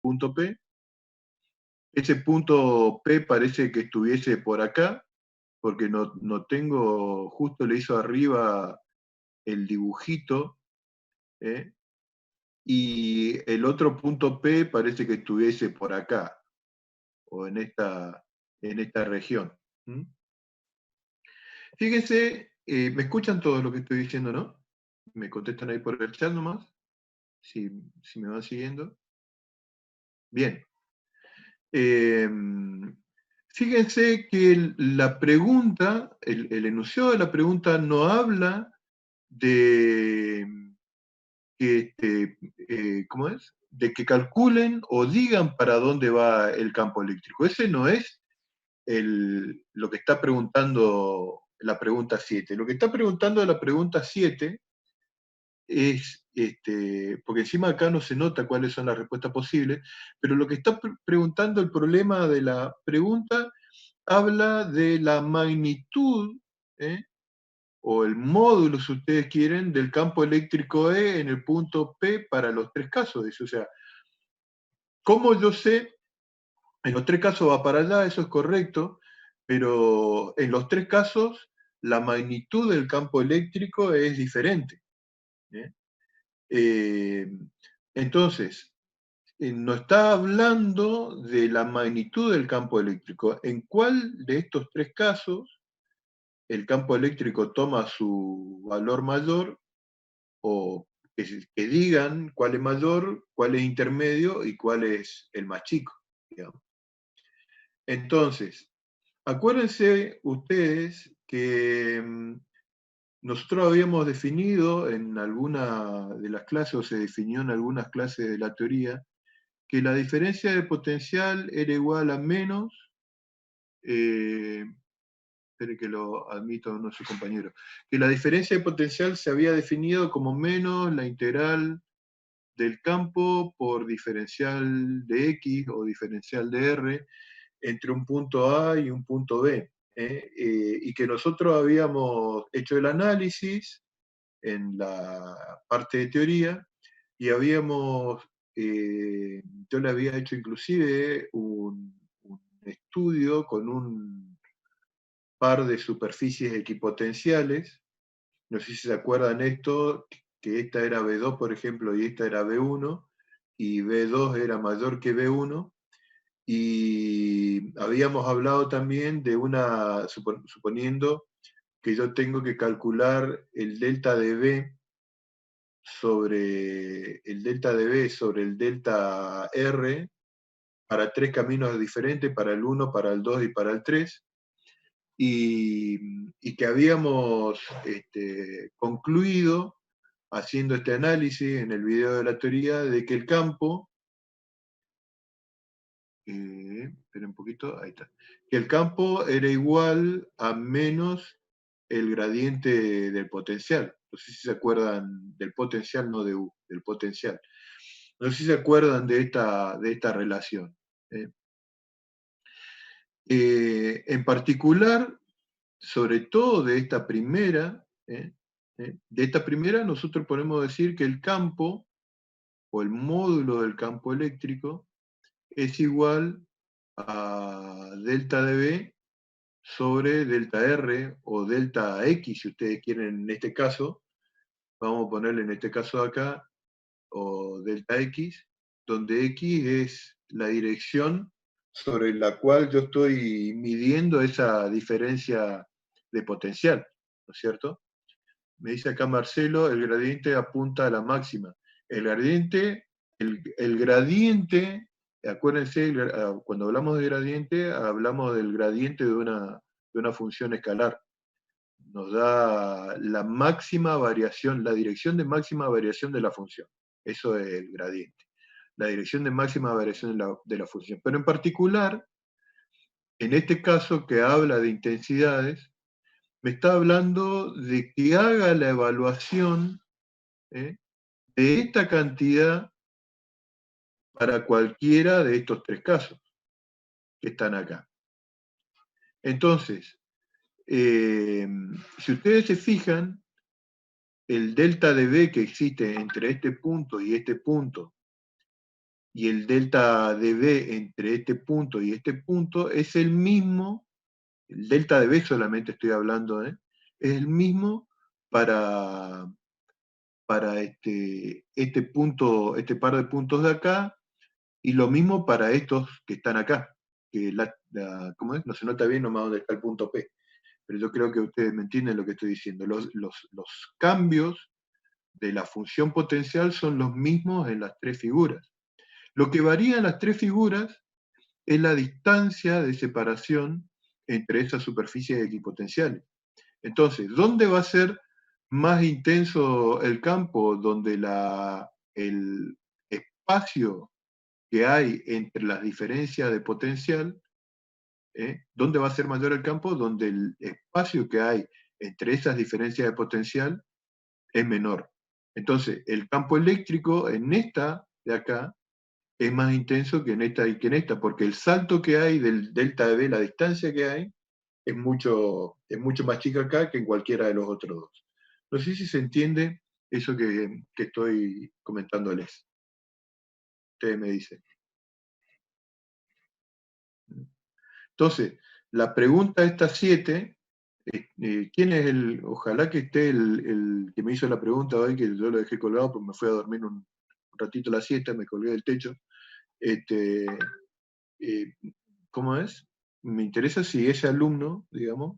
punto P. Ese punto P parece que estuviese por acá, porque no tengo, justo le hizo arriba el dibujito, ¿eh? Y el otro punto P parece que estuviese por acá, o en esta región. ¿Mm? Fíjense, me escuchan todo lo que estoy diciendo, ¿no? Me contestan ahí por el chat nomás, si, si me van siguiendo. Bien. Eh, Fíjense que la pregunta, el enunciado de la pregunta no habla de que, ¿cómo es? De que calculen o digan para dónde va el campo eléctrico. Ese no es lo que está preguntando la pregunta 7. Lo que está preguntando la pregunta 7 es, porque encima acá no se nota cuáles son las respuestas posibles, pero lo que está preguntando el problema de la pregunta habla de la magnitud, ¿eh? O el módulo, si ustedes quieren, del campo eléctrico E en el punto P para los tres casos. O sea, ¿cómo yo sé? En los tres casos va para allá, eso es correcto, pero en los tres casos la magnitud del campo eléctrico es diferente. ¿Eh? Eh, entonces, no está hablando de la magnitud del campo eléctrico. ¿En cuál de estos tres casos el campo eléctrico toma su valor mayor, o que digan cuál es mayor, cuál es intermedio y cuál es el más chico, digamos? Entonces, acuérdense ustedes que nosotros habíamos definido en alguna de las clases, o se definió en algunas clases de la teoría, que la diferencia de potencial era igual a menos, eh, espere que lo admito a nuestro compañero, que la diferencia de potencial se había definido como menos la integral del campo por diferencial de X o diferencial de R entre un punto A y un punto B. Y que nosotros habíamos hecho el análisis en la parte de teoría y habíamos, yo le había hecho inclusive un estudio con un par de superficies equipotenciales. No sé si se acuerdan esto, que esta era B2, por ejemplo, y esta era B1, y B2 era mayor que B1, y habíamos hablado también de suponiendo que yo tengo que calcular el delta de B sobre el delta de B sobre el delta R para tres caminos diferentes, para el 1, para el 2 y para el 3, y que habíamos concluido haciendo este análisis en el video de la teoría de que el campo, espera un poquito, ahí está, que el campo era igual a menos el gradiente del potencial. No sé si se acuerdan del potencial, no de U, del potencial. No sé si se acuerdan de esta relación. ¿Eh? En particular, sobre todo de esta primera nosotros podemos decir que el campo o el módulo del campo eléctrico es igual a delta de B sobre delta R o delta X, si ustedes quieren en este caso, vamos a ponerle en este caso acá, o delta X, donde X es la dirección sobre la cual yo estoy midiendo esa diferencia de potencial, ¿no es cierto? Me dice acá Marcelo, el gradiente apunta a la máxima. El gradiente, el gradiente, acuérdense, cuando hablamos de gradiente, hablamos del gradiente de una función escalar. Nos da la máxima variación, la dirección de máxima variación de la función. Eso es el gradiente. La dirección de máxima variación de la función. Pero en particular, en este caso que habla de intensidades, me está hablando de que haga la evaluación, ¿eh? De esta cantidad para cualquiera de estos tres casos que están acá. Entonces, si ustedes se fijan, el delta de B que existe entre este punto y este punto y el delta de B entre este punto y este punto es el mismo, el delta de B solamente estoy hablando, es el mismo para, para este punto, este par de puntos de acá, y lo mismo para estos que están acá, que ¿cómo es? No se nota bien nomás dónde está el punto P, pero yo creo que ustedes me entienden lo que estoy diciendo. Los cambios de la función potencial son los mismos en las tres figuras. Lo que varía en las tres figuras es la distancia de separación entre esas superficies equipotenciales. Entonces, ¿dónde va a ser más intenso el campo? Donde el espacio que hay entre las diferencias de potencial, ¿dónde va a ser mayor el campo? Donde el espacio que hay entre esas diferencias de potencial es menor. Entonces, el campo eléctrico en esta de acá es más intenso que en esta y que en esta, porque el salto que hay del delta de B, la distancia que hay, es mucho más chica acá que en cualquiera de los otros dos. No sé si se entiende eso que estoy comentándoles. Ustedes me dicen. Entonces, la pregunta esta 7, ¿quién es ojalá que esté el que me hizo la pregunta hoy, que yo lo dejé colgado porque me fui a dormir un ratito a la siesta, me colgué del techo. Este, eh, ¿Cómo es? Me interesa si ese alumno, digamos,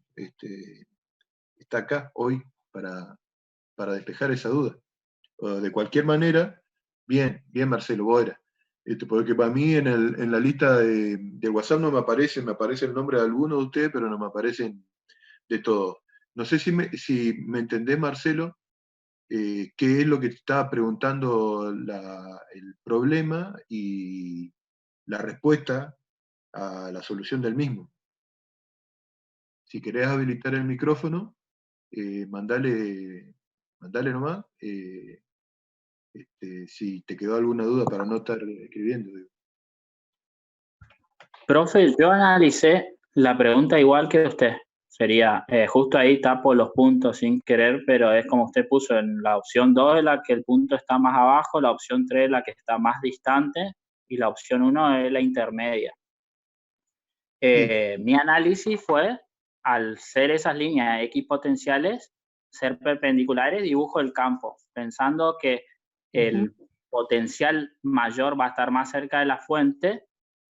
está acá hoy para despejar esa duda. De cualquier manera, bien, bien Marcelo Boera. Porque para mí en la lista de WhatsApp no me aparece el nombre de alguno de ustedes, pero no me aparecen de todos. No sé si me entendés, Marcelo, qué es lo que te estaba preguntando el problema y la respuesta a la solución del mismo. Si querés habilitar el micrófono, mandale nomás. Si te quedó alguna duda para no estar escribiendo. Profe, yo analicé la pregunta igual que usted. Sería, justo ahí tapo los puntos sin querer, pero es como usted puso en la opción 2 es la que el punto está más abajo, la opción 3 es la que está más distante y la opción 1 es la intermedia. Mi análisis fue, al ser esas líneas equipotenciales, ser perpendiculares, dibujo el campo, pensando que el potencial mayor va a estar más cerca de la fuente.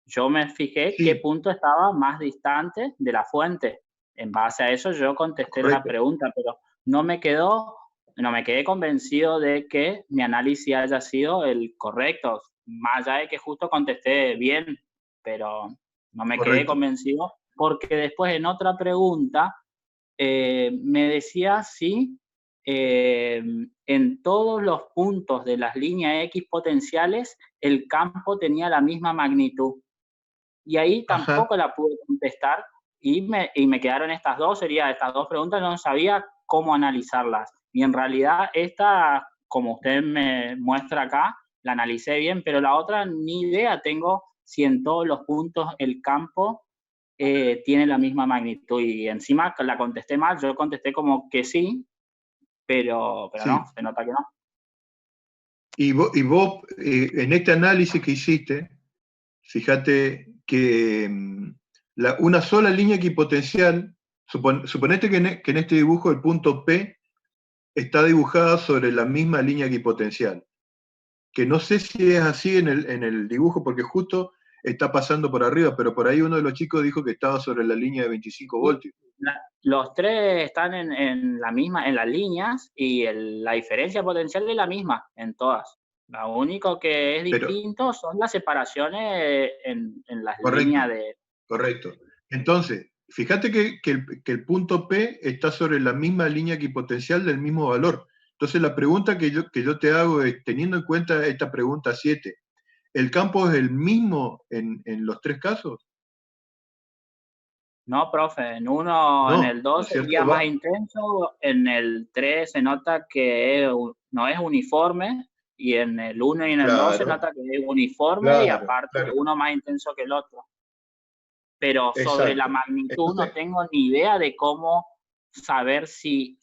Yo me fijé qué punto estaba más distante de la fuente. En base a eso yo contesté la pregunta, pero no me quedé convencido de que mi análisis haya sido el correcto, más allá de que justo contesté bien, pero no me quedé convencido, porque después en otra pregunta me decía si en todos los puntos de las líneas X potenciales el campo tenía la misma magnitud. Y ahí tampoco la pude contestar y me quedaron estas dos preguntas, no sabía cómo analizarlas. Y en realidad esta, como usted me muestra acá, la analicé bien, pero la otra ni idea tengo si en todos los puntos el campo tiene la misma magnitud. Y encima la contesté mal, yo contesté como que sí, pero sí. No, se nota que no. Y vos en este análisis que hiciste, fíjate que una sola línea equipotencial, suponete que en este dibujo el punto P está dibujada sobre la misma línea equipotencial, que no sé si es así en el dibujo, porque justo está pasando por arriba, pero por ahí uno de los chicos dijo que estaba sobre la línea de 25 voltios. Los tres están en las líneas y la diferencia potencial es la misma en todas. Lo único que es distinto son las separaciones en las líneas de... Correcto. Entonces, fíjate que el punto P está sobre la misma línea equipotencial del mismo valor. Entonces, la pregunta que yo te hago es, teniendo en cuenta esta pregunta 7, ¿el campo es el mismo en los tres casos? No, profe, en el 2 sería más intenso, en el 3 se nota que no es uniforme, y en el 1 y en el 2 se nota que es uniforme y aparte uno más intenso que el otro. Pero sobre la magnitud no tengo ni idea de cómo saber si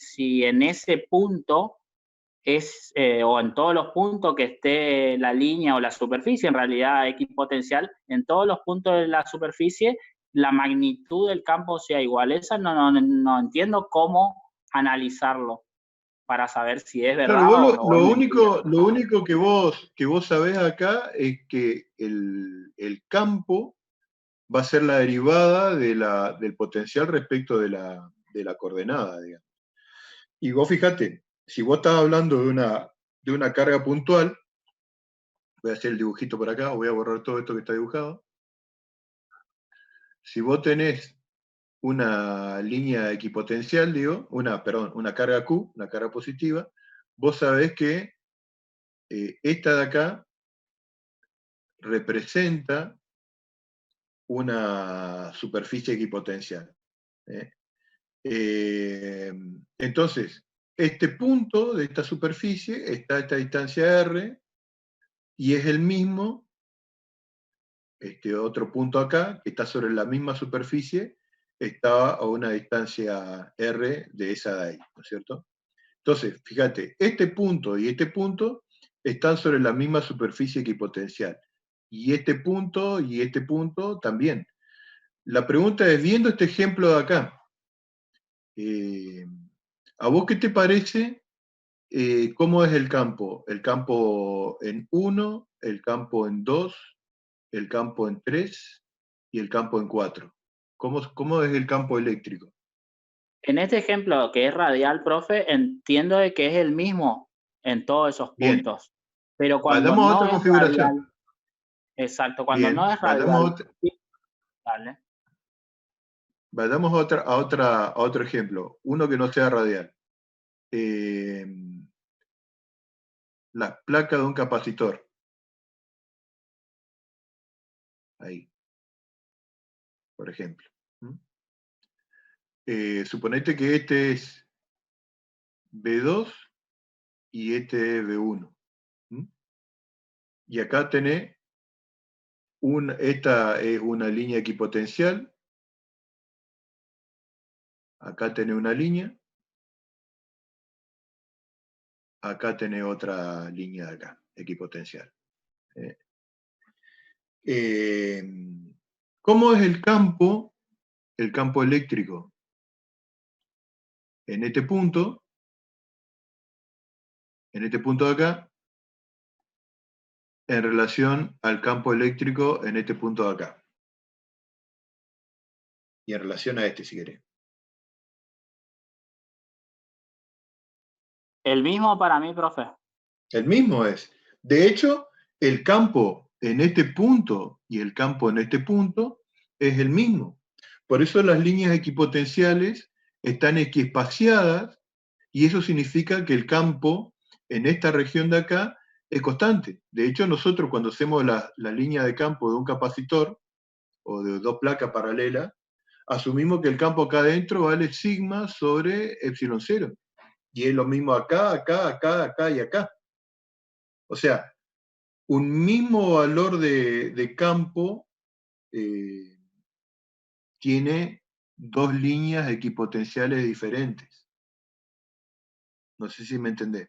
en ese punto o en todos los puntos que esté la línea o la superficie, en realidad equipotencial, en todos los puntos de la superficie, la magnitud del campo sea igual. Esa no entiendo cómo analizarlo para saber si es Claro, verdad o es mentira. lo único que vos sabés acá es que el campo va a ser la derivada del potencial respecto de la coordenada, digamos. Y vos fíjate, si vos estás hablando de una carga puntual, voy a hacer el dibujito por acá, o voy a borrar todo esto que está dibujado. Si vos tenés una línea equipotencial, una carga Q, una carga positiva, vos sabés que esta de acá representa una superficie equipotencial. ¿eh? Entonces, este punto de esta superficie está a esta distancia R y es el mismo, este otro punto acá, que está sobre la misma superficie, está a una distancia R de esa de ahí, ¿no es cierto? Entonces, fíjate, este punto y este punto están sobre la misma superficie equipotencial. Y este punto también. La pregunta es, viendo este ejemplo de acá, ¿a vos qué te parece cómo es el campo? ¿El campo en 1, el campo en 2, el campo en 3 y el campo en 4? ¿Cómo es el campo eléctrico? En este ejemplo que es radial, profe, entiendo de que es el mismo en todos esos Bien, puntos. Pero cuando vayamos a no otra es configuración. radial, exacto, cuando no Bien, es radial, sí, dale. vayamos a otro ejemplo, uno que no sea radial. Eh, la placa de un capacitor. Ahí, por ejemplo. Suponete que este es B2 y este es B1. Y acá tenés esta es una línea equipotencial. Acá tenés una línea. Acá tenés otra línea de acá, equipotencial. Eh, ¿Cómo es el campo eléctrico? En este punto de acá, en relación al campo eléctrico en este punto de acá. Y en relación a este, si querés. El mismo para mí, profe. El mismo es. De hecho, el campo en este punto y el campo en este punto es el mismo. Por eso las líneas equipotenciales están equiespaciadas y eso significa que el campo en esta región de acá es constante. De hecho, nosotros cuando hacemos la línea de campo de un capacitor o de dos placas paralelas, asumimos que el campo acá adentro vale sigma sobre epsilon 0. Y es lo mismo acá, acá, acá, acá y acá. O sea, un mismo valor de campo tiene dos líneas equipotenciales diferentes. No sé si me entendés.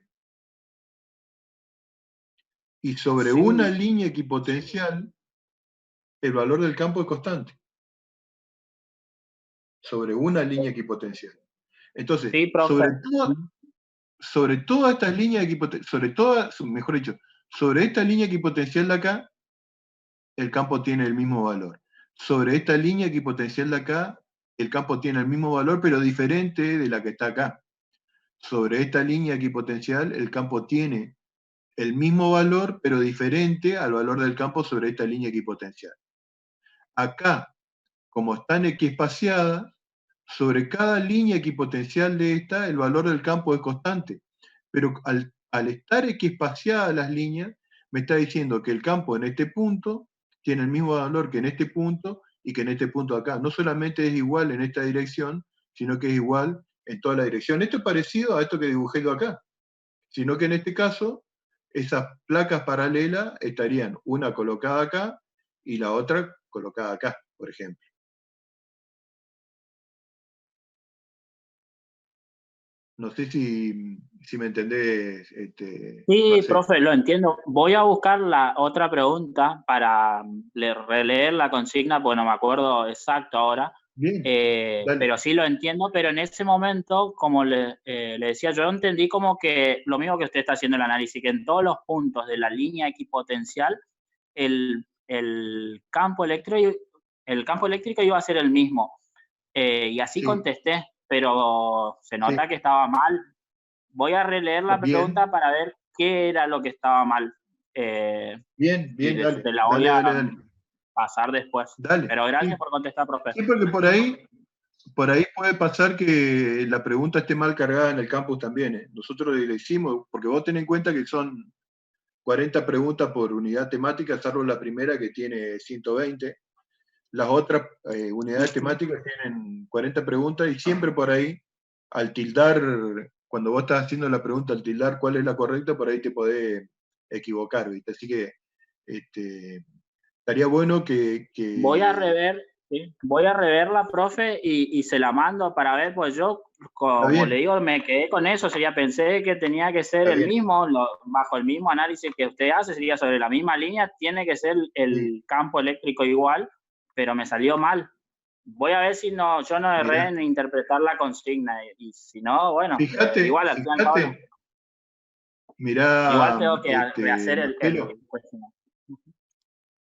Y sobre Sí, una línea equipotencial, el valor del campo es constante. Sobre una línea equipotencial. Entonces, sí, profe. sobre todas estas líneas equipotenciales, mejor dicho, sobre esta línea equipotencial de acá, el campo tiene el mismo valor. Sobre esta línea equipotencial de acá, el campo tiene el mismo valor, pero diferente de la que está acá. Sobre esta línea equipotencial, el campo tiene el mismo valor, pero diferente al valor del campo sobre esta línea equipotencial. Acá, como están equiespaciadas, sobre cada línea equipotencial de esta, el valor del campo es constante. Pero al estar equiespaciadas las líneas, me está diciendo que el campo en este punto tiene el mismo valor que en este punto y que en este punto acá. No solamente es igual en esta dirección, sino que es igual en toda la dirección. Esto es parecido a esto que dibujé yo acá, sino que en este caso, esas placas paralelas estarían una colocada acá y la otra colocada acá, por ejemplo. No sé si me entendés, Sí, Marcelo. profe, lo entiendo. Voy a buscar la otra pregunta para releer la consigna, porque no me acuerdo exacto ahora. Bien, dale. Pero sí lo entiendo, pero en ese momento, como le decía, yo entendí como que lo mismo que usted está haciendo el análisis, que en todos los puntos de la línea equipotencial, el campo eléctrico iba a ser el mismo. Y así Sí, contesté, pero se sí. nota que estaba mal. Voy a releer la Bien, pregunta para ver qué era lo que estaba mal. Eh, bien, y bien, dale. te la voy Dale, a dale, dale. pasar después. Dale. Pero gracias Sí, por contestar, profe. sí, porque por ahí puede pasar que la pregunta esté mal cargada en el campus también. ¿Eh? Nosotros le hicimos, porque vos ten en cuenta que son 40 preguntas por unidad temática, salvo la primera que tiene 120. Las otras unidades temáticas tienen 40 preguntas y siempre por ahí, al tildar, cuando vos estás haciendo la pregunta, al tildar cuál es la correcta, por ahí te podés equivocar, ¿viste? Así que estaría bueno Voy a que... rever, ¿sí? Voy a reverla, profe, y se la mando para ver, pues yo, Está como le bien, digo, me quedé con eso, sería, pensé que tenía que ser está el bien. mismo, bajo el mismo análisis que usted hace, sería sobre la misma línea, tiene que ser Sí. el campo eléctrico igual, pero me salió mal. Voy a ver si no, yo no erré Mirá, en interpretar la consigna, y si no, bueno, fíjate, igual al fin y al cabo, igual mirá, tengo que rehacer Marcelo, el cuestionario.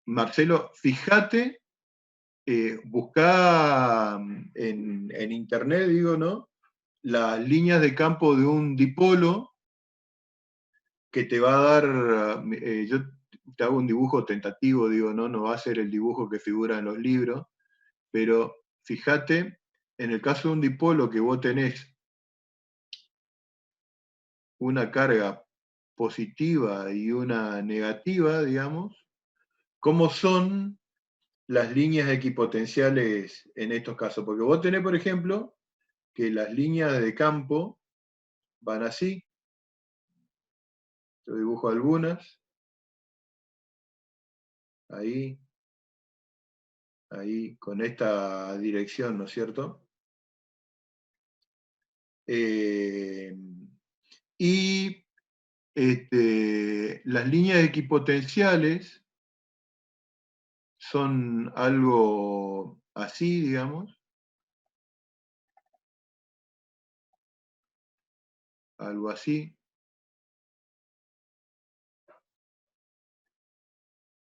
Marcelo, fíjate, buscá en internet, digo, ¿no? Las líneas de campo de un dipolo que te va a dar, yo te hago un dibujo tentativo, digo, ¿no? No va a ser el dibujo que figura en los libros, pero fíjate, en el caso de un dipolo que vos tenés una carga positiva y una negativa, digamos, ¿cómo son las líneas equipotenciales en estos casos? Porque vos tenés, por ejemplo, que las líneas de campo van así, yo dibujo algunas, ahí, ahí, con esta dirección, ¿no es cierto? Eh, y las líneas equipotenciales son algo así, digamos, algo así,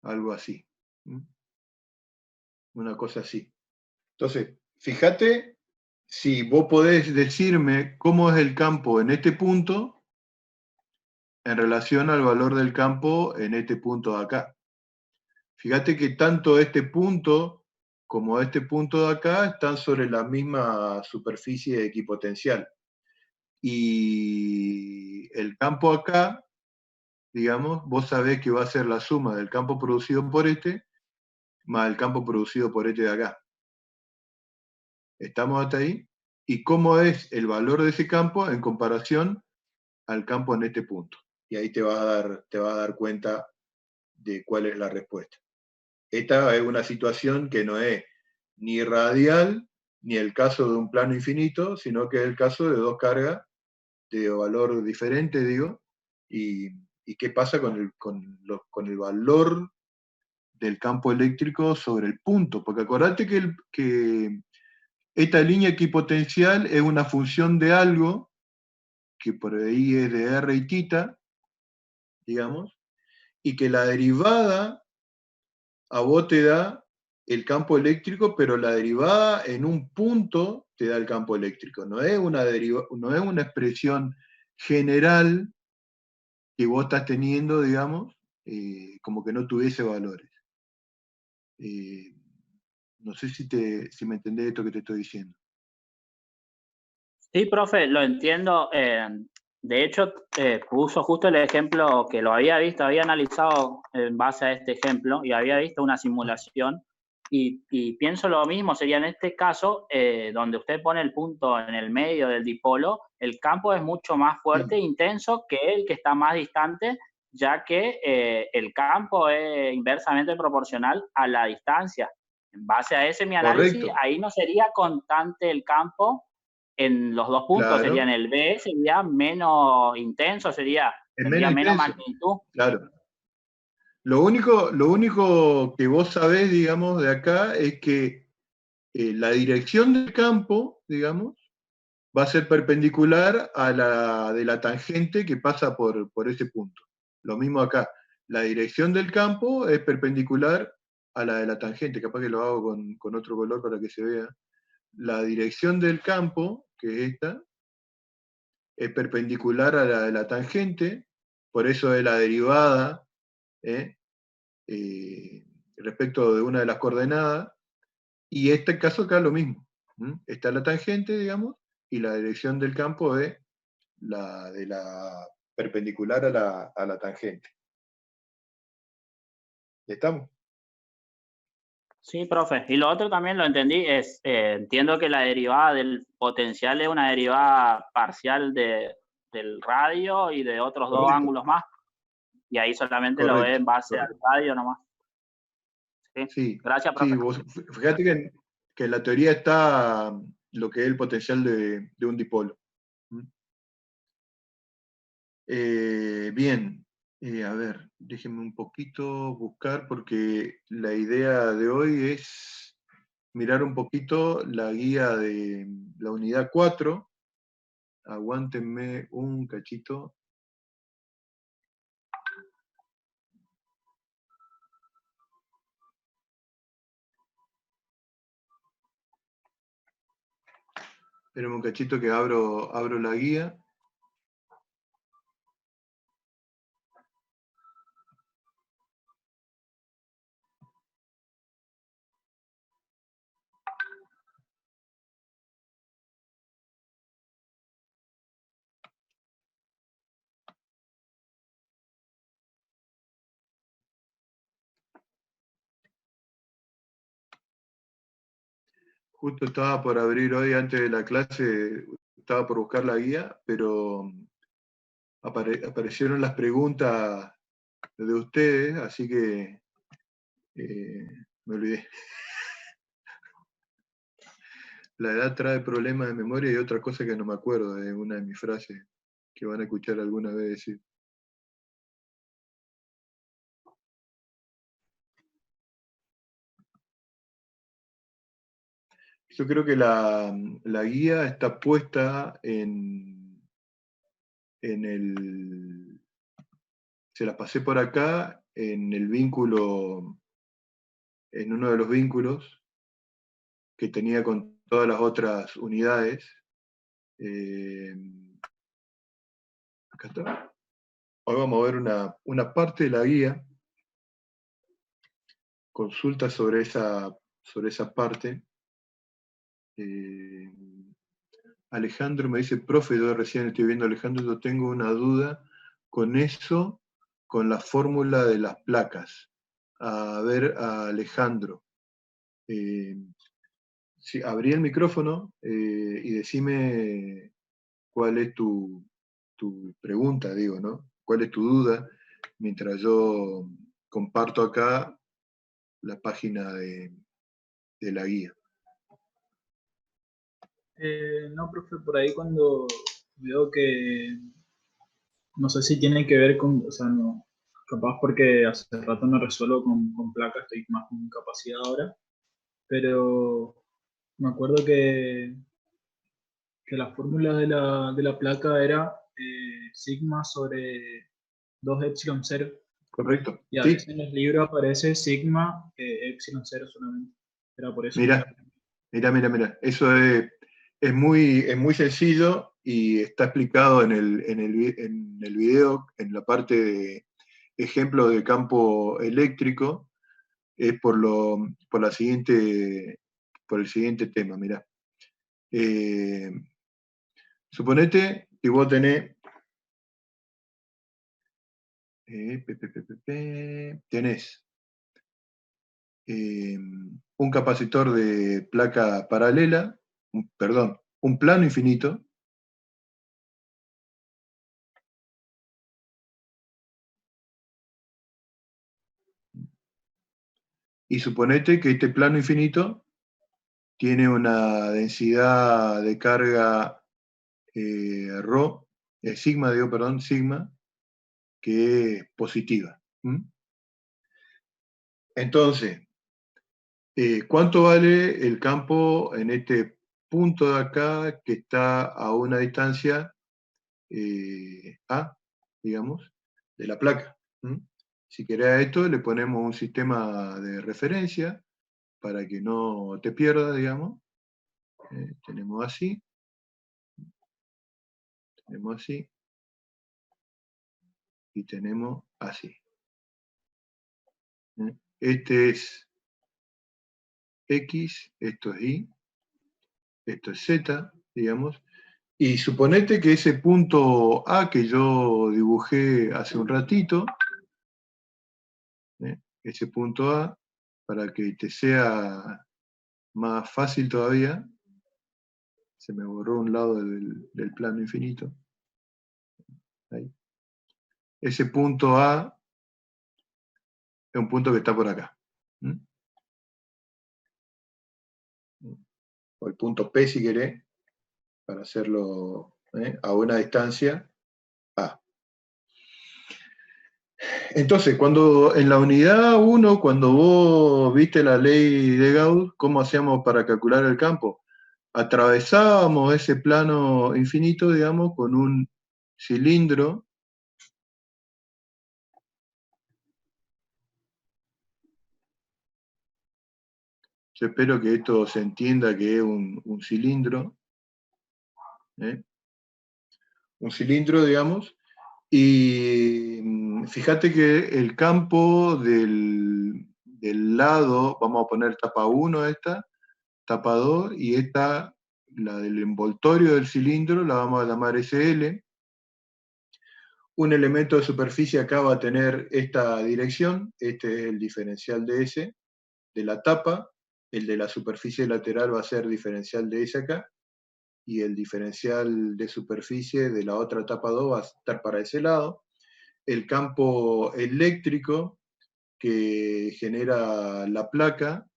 algo así. ¿Mm? Una cosa así. Entonces, fíjate si vos podés decirme cómo es el campo en este punto en relación al valor del campo en este punto de acá. Fíjate que tanto este punto como este punto de acá están sobre la misma superficie equipotencial. Y el campo acá, digamos, vos sabés que va a ser la suma del campo producido por este más el campo producido por este de acá. ¿Estamos hasta ahí? ¿Y cómo es el valor de ese campo en comparación al campo en este punto? Y ahí te va a dar cuenta de cuál es la respuesta. Esta es una situación que no es ni radial ni el caso de un plano infinito, sino que es el caso de dos cargas de valor diferente, digo, y qué pasa con el valor del campo eléctrico sobre el punto, porque acordate que esta línea equipotencial es una función de algo, que por ahí es de R y tita, digamos, y que la derivada a vos te da el campo eléctrico, pero la derivada en un punto te da el campo eléctrico. No es no es una expresión general que vos estás teniendo, digamos, como que no tuviese valores. Eh, no sé si me entendés esto que te estoy diciendo. Sí, profe, lo entiendo. De hecho, puso justo el ejemplo que lo había visto, había analizado en base a este ejemplo y había visto una simulación y pienso lo mismo, sería en este caso, donde usted pone el punto en el medio del dipolo, el campo es mucho más fuerte Sí, e intenso que el que está más distante, ya que el campo es inversamente proporcional a la distancia. En base a ese mi análisis, correcto. ahí no sería constante el campo, en los dos puntos, sería en Claro, el B, sería menos intenso, es menos tendría menos intenso, magnitud. claro. Lo único que vos sabés, digamos, de acá es que la dirección del campo, digamos, va a ser perpendicular a la de la tangente que pasa por ese punto. Lo mismo acá. La dirección del campo es perpendicular a la de la tangente. Capaz que lo hago con otro color para que se vea. La dirección del campo, que es esta, es perpendicular a la de la tangente, por eso es la derivada ¿eh? Respecto de una de las coordenadas, y este caso acá lo mismo. Está la tangente, digamos, y la dirección del campo es la de la perpendicular a la tangente. ¿Estamos? Sí, profe. Y lo otro también lo entendí, entiendo que la derivada del potencial es una derivada parcial del radio y de otros dos Correcto, ángulos más, y ahí solamente lo ve correcto, en base al correcto. radio nomás. Sí. Sí, Gracias, sí, profe. vos, fíjate que en la teoría está lo que es el potencial de un dipolo. Bien, a ver, déjenme un poquito buscar porque la idea de hoy es mirar un poquito la guía de la unidad 4. Aguántenme un cachito. Espérenme un cachito que abro la guía. Justo estaba por abrir hoy antes de la clase, estaba por buscar la guía, pero aparecieron las preguntas de ustedes, así que me olvidé. La edad trae problemas de memoria y otra cosa que no me acuerdo de una de mis frases que van a escuchar alguna vez decir. Yo creo que la guía está puesta en el... Se la pasé por acá en el vínculo, en uno de los vínculos que tenía con todas las otras unidades. Acá está. Hoy vamos a ver una parte de la guía, consulta sobre esa parte. Alejandro me dice, profe, yo recién estoy viendo a Alejandro, yo tengo una duda con eso, con la fórmula de las placas. A ver, a Alejandro. Sí, abrí el micrófono y decime cuál es tu pregunta, digo, ¿no? ¿Cuál es tu duda? Mientras yo comparto acá la página de la guía. No, profe, por ahí cuando veo que, no sé si tiene que ver con, o sea, no, capaz porque hace rato no resuelvo con placas, estoy más con capacidad ahora, pero me acuerdo que la fórmula de la placa era sigma sobre 2 epsilon 0, ¿Correcto? y a Sí, veces en los libros aparece sigma epsilon 0 solamente, era por eso. mira, mira. Eso es muy sencillo y está explicado en el video, en la parte de ejemplo de campo eléctrico, es por el siguiente tema, mira. Suponete que vos tenés un capacitor de placa paralela, perdón, un plano infinito, y suponete que este plano infinito tiene una densidad de carga sigma, que es positiva. Entonces, ¿cuánto vale el campo en este punto de acá que está a una distancia A, digamos, de la placa? Si querés a esto le ponemos un sistema de referencia para que no te pierdas, digamos. Tenemos así, y tenemos así. Este es X, esto es Y, esto es Z, digamos. Y suponete que ese punto A que yo dibujé hace un ratito, ese punto A, para que te sea más fácil todavía, se me borró un lado del plano infinito. Ahí. Ese punto A es un punto que está por acá. O el punto P si querés, para hacerlo a una distancia A. Entonces, cuando en la unidad 1, cuando vos viste la ley de Gauss, ¿cómo hacíamos para calcular el campo? Atravesábamos ese plano infinito, digamos, con un cilindro. Yo espero que esto se entienda que es un cilindro. Un cilindro, digamos. Y fíjate que el campo del lado, vamos a poner tapa 1 esta, tapa 2, y esta, la del envoltorio del cilindro, la vamos a llamar SL. Un elemento de superficie acá va a tener esta dirección, este es el diferencial de S, de la tapa, el de la superficie lateral va a ser diferencial de S acá, y el diferencial de superficie de la otra tapa 2 va a estar para ese lado. El campo eléctrico que genera la placa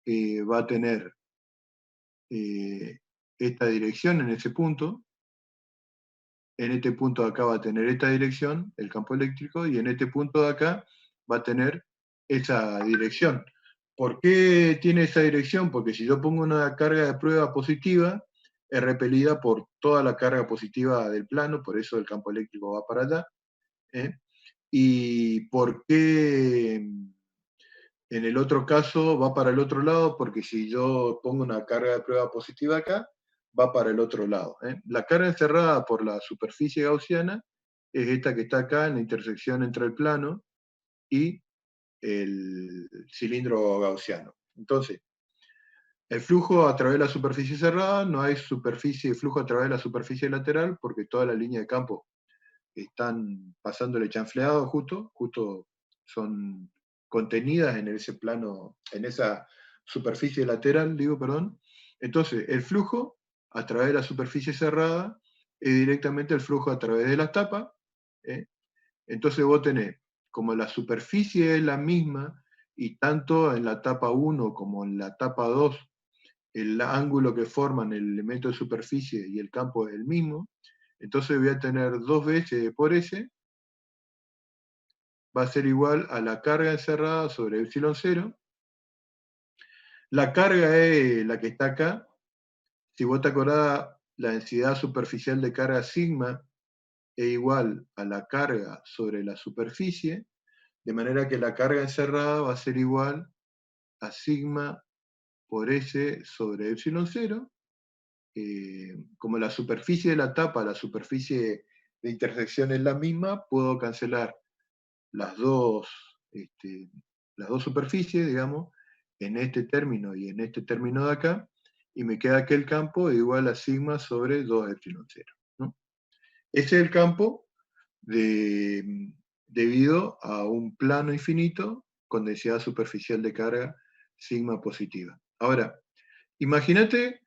va a tener esta dirección en ese punto. En este punto de acá va a tener esta dirección, el campo eléctrico, y en este punto de acá va a tener esa dirección. ¿Por qué tiene esa dirección? Porque si yo pongo una carga de prueba positiva, es repelida por toda la carga positiva del plano, por eso el campo eléctrico va para allá. ¿Y por qué en el otro caso va para el otro lado? Porque si yo pongo una carga de prueba positiva acá, va para el otro lado. La carga encerrada por la superficie gaussiana es esta que está acá en la intersección entre el plano y el cilindro gaussiano. Entonces, el flujo a través de la superficie cerrada, no hay flujo a través de la superficie lateral, porque toda la línea de campo están pasándole chanfleado justo son contenidas en ese plano, en esa superficie lateral, perdón. Entonces, el flujo a través de la superficie cerrada es directamente el flujo a través de las tapas. Entonces vos tenés, como la superficie es la misma, y tanto en la tapa 1 como en la tapa 2, el ángulo que forman el elemento de superficie y el campo es el mismo, entonces voy a tener 2 veces por S, va a ser igual a la carga encerrada sobre epsilon 0. La carga es la que está acá. Si vos te acordás, la densidad superficial de carga sigma es igual a la carga sobre la superficie, de manera que la carga encerrada va a ser igual a sigma por S sobre epsilon 0. Como la superficie de la tapa, la superficie de intersección es la misma, puedo cancelar las dos superficies, digamos, en este término y en este término de acá, y me queda que el campo es igual a sigma sobre 2 epsilon 0. ¿no? Ese es el campo debido a un plano infinito con densidad superficial de carga sigma positiva. Ahora, imagínate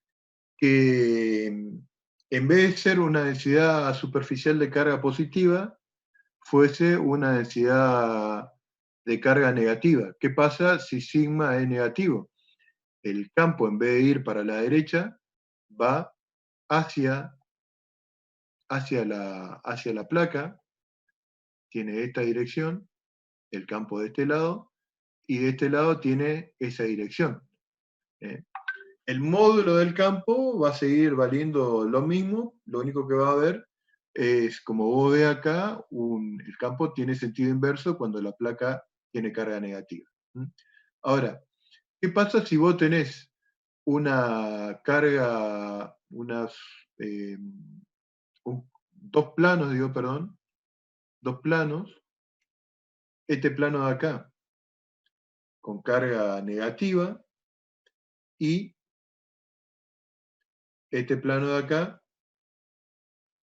que en vez de ser una densidad superficial de carga positiva, fuese una densidad de carga negativa. ¿Qué pasa si sigma es negativo? el campo, en vez de ir para la derecha, va hacia la placa, tiene esta dirección, el campo de este lado, y de este lado tiene esa dirección. El módulo del campo va a seguir valiendo lo mismo, lo único que va a haber es, como vos ves acá, el campo tiene sentido inverso cuando la placa tiene carga negativa. Ahora, ¿qué pasa si vos tenés una carga, dos planos, este plano de acá con carga negativa y este plano de acá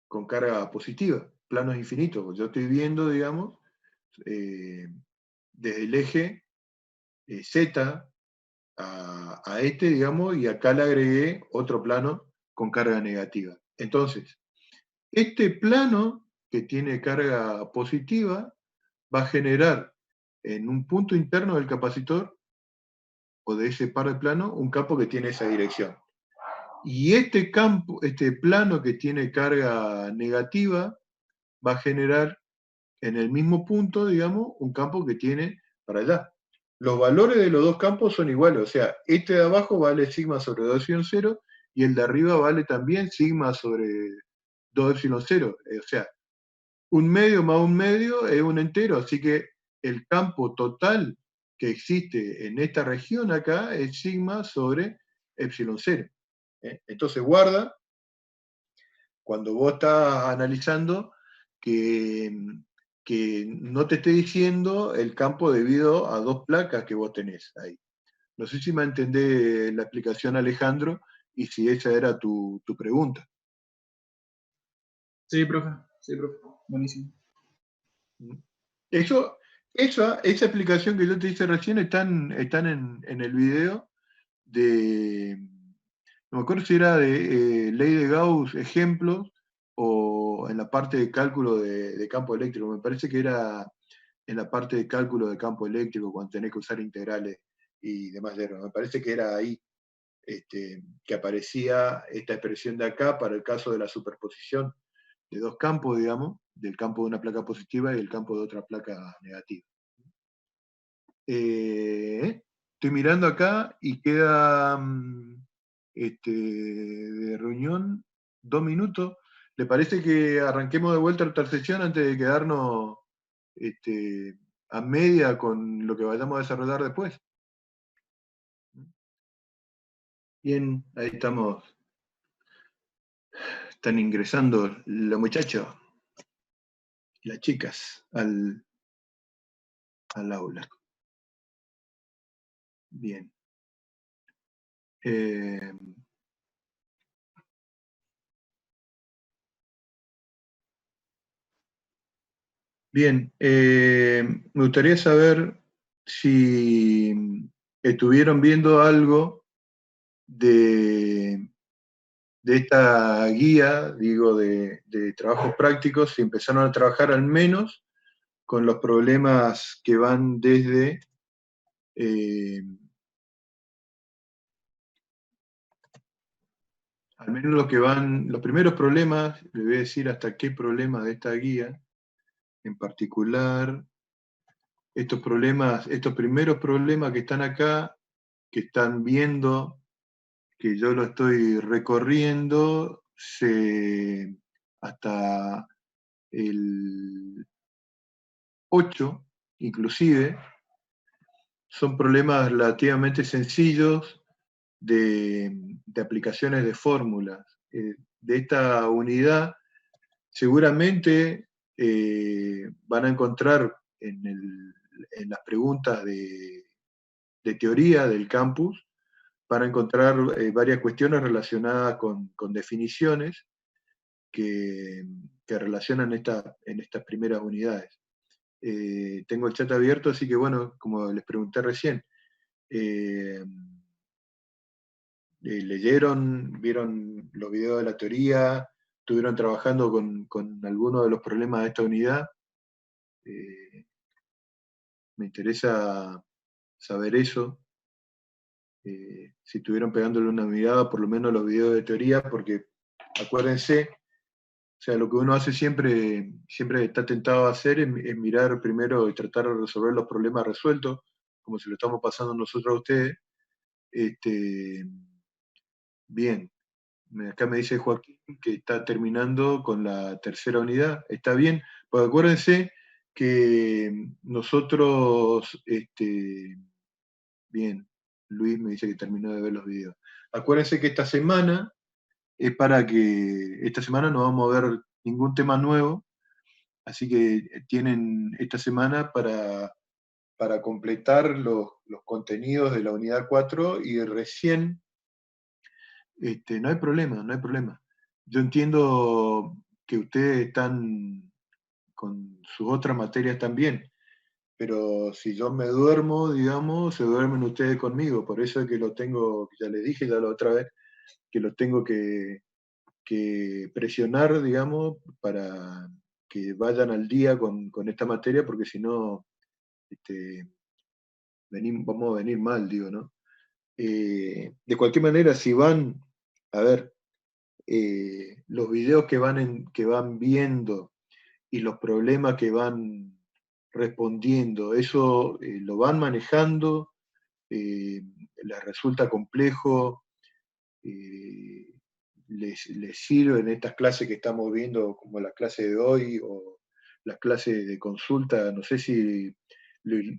con carga positiva, planos infinitos? Yo estoy viendo, digamos, desde el eje Z a este, digamos, y acá le agregué otro plano con carga negativa. Entonces, este plano que tiene carga positiva va a generar en un punto interno del capacitor o de ese par de planos un campo que tiene esa dirección. Y este plano que tiene carga negativa va a generar en el mismo punto, digamos, un campo que tiene para allá. Los valores de los dos campos son iguales, o sea, este de abajo vale sigma sobre 2 epsilon 0 y el de arriba vale también sigma sobre 2 epsilon 0. O sea, un medio más un medio es un entero, así que el campo total que existe en esta región acá es sigma sobre epsilon 0. Entonces guarda, cuando vos estás analizando, que no te esté diciendo el campo debido a dos placas que vos tenés ahí. No sé si me entendés la explicación, Alejandro, y si esa era tu pregunta. Sí, profe, buenísimo. Esa explicación que yo te hice recién están en el video de, no me acuerdo si era de ley de Gauss, ejemplos, o en la parte de cálculo de campo eléctrico. Me parece que era en la parte de cálculo de campo eléctrico, cuando tenés que usar integrales y demás. Me parece que era ahí que aparecía esta expresión de acá para el caso de la superposición de dos campos, digamos, del campo de una placa positiva y el campo de otra placa negativa. Estoy mirando acá y queda de reunión 2 minutos. ¿Le parece que arranquemos de vuelta otra sesión antes de quedarnos a media con lo que vayamos a desarrollar después? Bien, ahí estamos. Están ingresando los muchachos, las chicas, al aula. Bien. Bien, me gustaría saber si estuvieron viendo algo de esta guía, digo, de trabajos prácticos, si empezaron a trabajar al menos con los problemas que van desde al menos los primeros problemas, les voy a decir hasta qué problema de esta guía, en particular, estos primeros problemas que están acá, que están viendo, que yo lo estoy recorriendo, hasta el 8, inclusive, son problemas relativamente sencillos de aplicaciones de fórmulas. De esta unidad, seguramente van a encontrar en las preguntas de teoría del campus, van a encontrar varias cuestiones relacionadas con definiciones que relacionan en estas primeras unidades. Tengo el chat abierto, así que bueno, como les pregunté recién, leyeron, vieron los videos de la teoría, estuvieron trabajando con algunos de los problemas de esta unidad. Me interesa saber eso. si estuvieron pegándole una mirada, por lo menos los videos de teoría, porque acuérdense, o sea, lo que uno hace siempre está tentado a hacer es mirar primero y tratar de resolver los problemas resueltos, como si lo estamos pasando nosotros a ustedes. Bien, acá me dice Joaquín que está terminando con la tercera unidad. Está bien, pues acuérdense que nosotros, bien, Luis me dice que terminó de ver los videos. Acuérdense que esta semana es para que esta semana no vamos a ver ningún tema nuevo, así que tienen esta semana para completar los contenidos de la unidad 4 y recién, no hay problema, no hay problema. Yo entiendo que ustedes están con sus otras materias también, pero si yo me duermo, digamos, se duermen ustedes conmigo, por eso es que lo tengo, ya les dije ya la otra vez, que lo tengo que presionar, digamos, para que vayan al día con esta materia, porque si no, vamos a venir mal, digo, ¿no? De cualquier manera, si van, a ver, los videos que van viendo y los problemas que van respondiendo, eso lo van manejando, les resulta complejo, les sirve en estas clases que estamos viendo, como la clase de hoy o las clases de consulta. No sé si Luis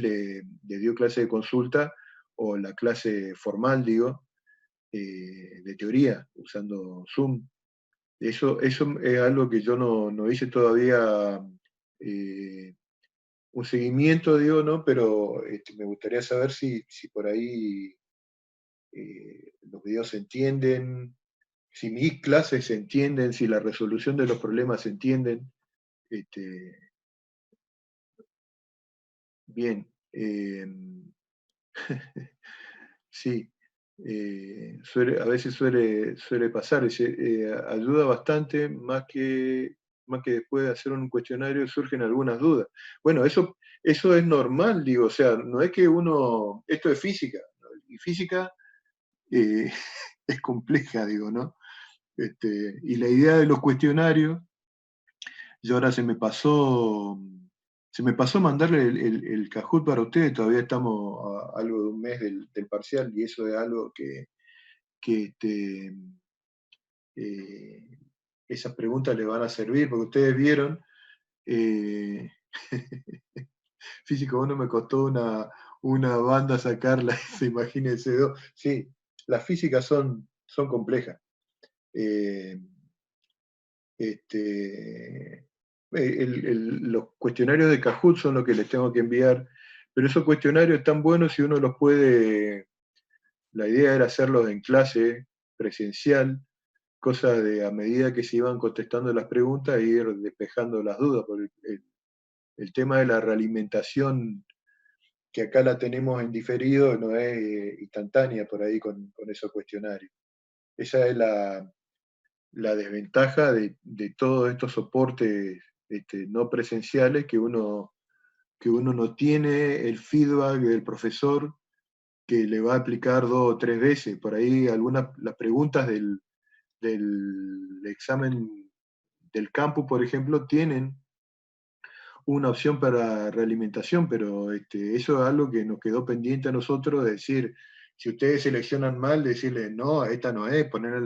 le dio clase de consulta o la clase formal, digo, de teoría, usando Zoom. Eso es algo que yo no hice todavía un seguimiento, digo, ¿no? Pero me gustaría saber si por ahí los videos se entienden, si mis clases se entienden, si la resolución de los problemas se entienden. Bien. Sí. A veces suele pasar, ayuda bastante, más que después de hacer un cuestionario surgen algunas dudas. Bueno, eso es normal, digo, o sea, no es que esto es física, ¿no? Y física es compleja, digo, ¿no? Y la idea de los cuestionarios, yo ahora se me pasó mandarle el Kahoot para ustedes, todavía estamos a algo de un mes del parcial, y eso es algo que esas preguntas le van a servir, porque ustedes vieron, físico, bueno, me costó una banda sacarla, imagínense dos. Sí, las físicas son complejas. Los cuestionarios de Kahoot son los que les tengo que enviar, pero esos cuestionarios están buenos si uno los puede. La idea era hacerlos en clase presencial, cosa de a medida que se iban contestando las preguntas, ir despejando las dudas, porque el tema de la realimentación, que acá la tenemos en diferido, no es instantánea por ahí con esos cuestionarios. Esa es la desventaja de todos estos soportes no presenciales, que uno no tiene el feedback del profesor que le va a aplicar 2 o 3 veces. Por ahí las preguntas del examen del campus, por ejemplo, tienen una opción para realimentación, pero eso es algo que nos quedó pendiente a nosotros, de decir, si ustedes seleccionan mal, decirles, no, esta no es, ponerle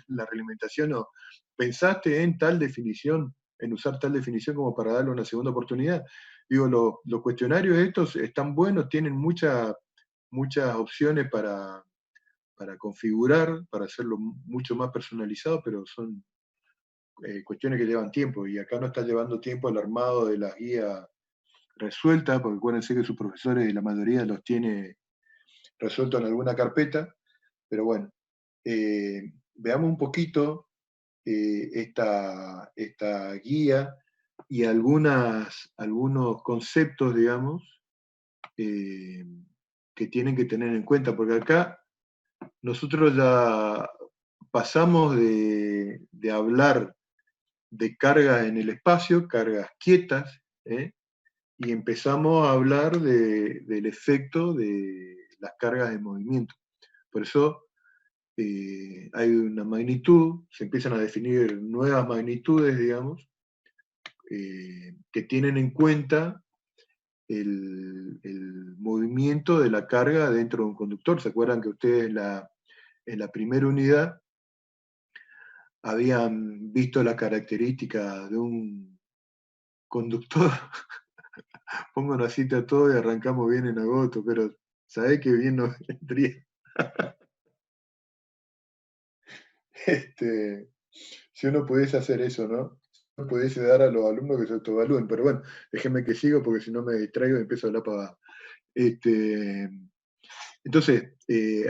la realimentación, o pensaste en tal definición, en usar tal definición como para darle una segunda oportunidad. Digo, los cuestionarios estos están buenos, tienen muchas opciones para configurar, para hacerlo mucho más personalizado, pero son cuestiones que llevan tiempo, y acá no está llevando tiempo el armado de las guías resueltas, porque acuérdense que sus profesores, la mayoría los tiene resueltos en alguna carpeta, pero bueno, veamos un poquito esta guía y algunos conceptos, digamos, que tienen que tener en cuenta, porque acá nosotros ya pasamos de hablar de cargas en el espacio, cargas quietas, y empezamos a hablar del efecto de las cargas de movimiento. Por eso hay una magnitud, se empiezan a definir nuevas magnitudes, digamos, que tienen en cuenta el movimiento de la carga dentro de un conductor. ¿Se acuerdan que ustedes en la primera unidad habían visto la característica de un conductor? Pongo una cita a todo y arrancamos bien en agosto, pero ¿sabés qué bien nos vendría? Si uno pudiese hacer eso, ¿no? Si uno pudiese dar a los alumnos que se autoevalúen, pero bueno, déjenme que siga porque si no me distraigo y empiezo a hablar para abajo. Entonces,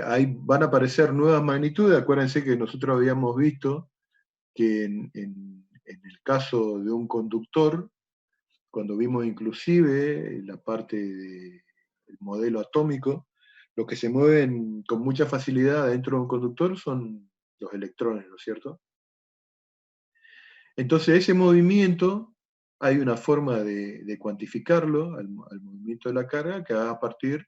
ahí van a aparecer nuevas magnitudes. Acuérdense que nosotros habíamos visto que en el caso de un conductor, cuando vimos inclusive la parte del modelo atómico, lo que se mueven con mucha facilidad dentro de un conductor son los electrones, ¿no es cierto? Entonces ese movimiento, hay una forma de cuantificarlo, al movimiento de la carga, que va a partir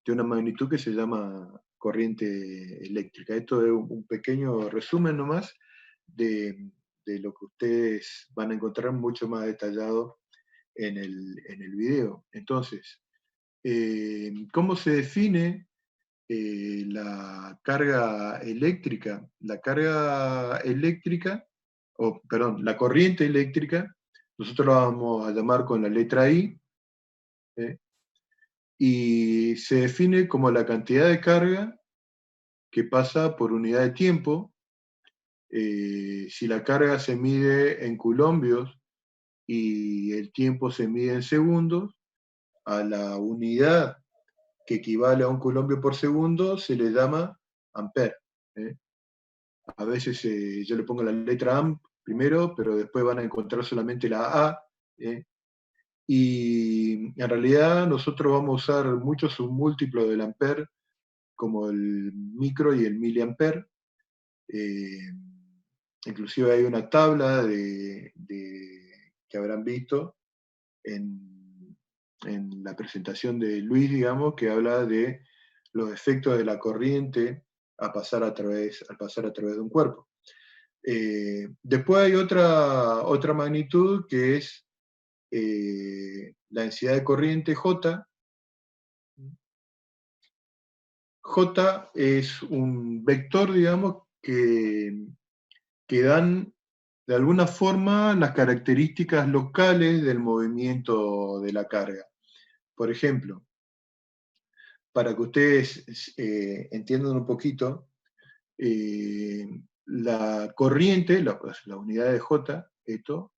de una magnitud que se llama corriente eléctrica. Esto es un pequeño resumen nomás de lo que ustedes van a encontrar mucho más detallado en el video. Entonces, ¿cómo se define la carga eléctrica? La carga eléctrica, la corriente eléctrica, nosotros la vamos a llamar con la letra I, y se define como la cantidad de carga que pasa por unidad de tiempo. Si la carga se mide en coulombios y el tiempo se mide en segundos, a la unidad que equivale a un coulombio por segundo se le llama ampere. A veces yo le pongo la letra amp primero, pero después van a encontrar solamente la A. Y en realidad nosotros vamos a usar muchos submúltiplos del ampere, como el micro y el miliampere. Inclusive hay una tabla que habrán visto en la presentación de Luis, digamos, que habla de los efectos de la corriente al pasar a través de un cuerpo. Después hay otra magnitud que es la densidad de corriente J. J es un vector, digamos, que dan de alguna forma las características locales del movimiento de la carga. Por ejemplo, para que ustedes entiendan un poquito, la corriente, la unidad de J, esto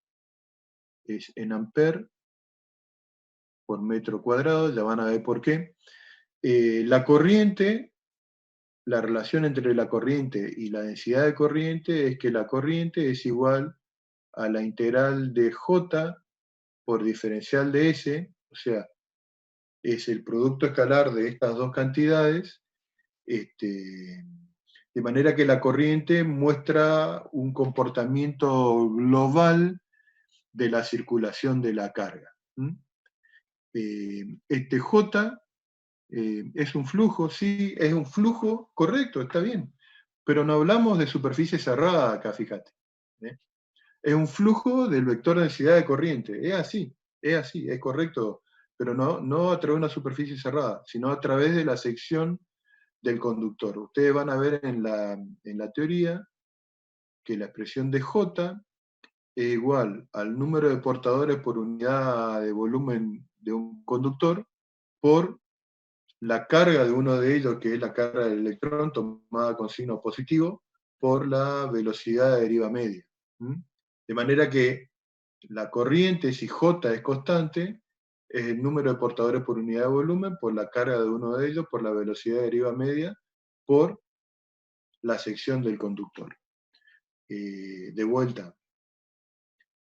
es en ampere por metro cuadrado, ya van a ver por qué. La corriente, la relación entre la corriente y la densidad de corriente es que la corriente es igual a la integral de J por diferencial de S, o sea, es el producto escalar de estas dos cantidades, de manera que la corriente muestra un comportamiento global de la circulación de la carga. Este J es un flujo, sí, es un flujo, correcto, está bien, pero no hablamos de superficie cerrada acá, fíjate. Es un flujo del vector de densidad de corriente, es así, es correcto, pero no a través de una superficie cerrada, sino a través de la sección del conductor. Ustedes van a ver en la teoría que la expresión de J es igual al número de portadores por unidad de volumen de un conductor por la carga de uno de ellos, que es la carga del electrón tomada con signo positivo, por la velocidad de deriva media. De manera que la corriente, si J es constante, es el número de portadores por unidad de volumen por la carga de uno de ellos, por la velocidad de deriva media, por la sección del conductor. De vuelta,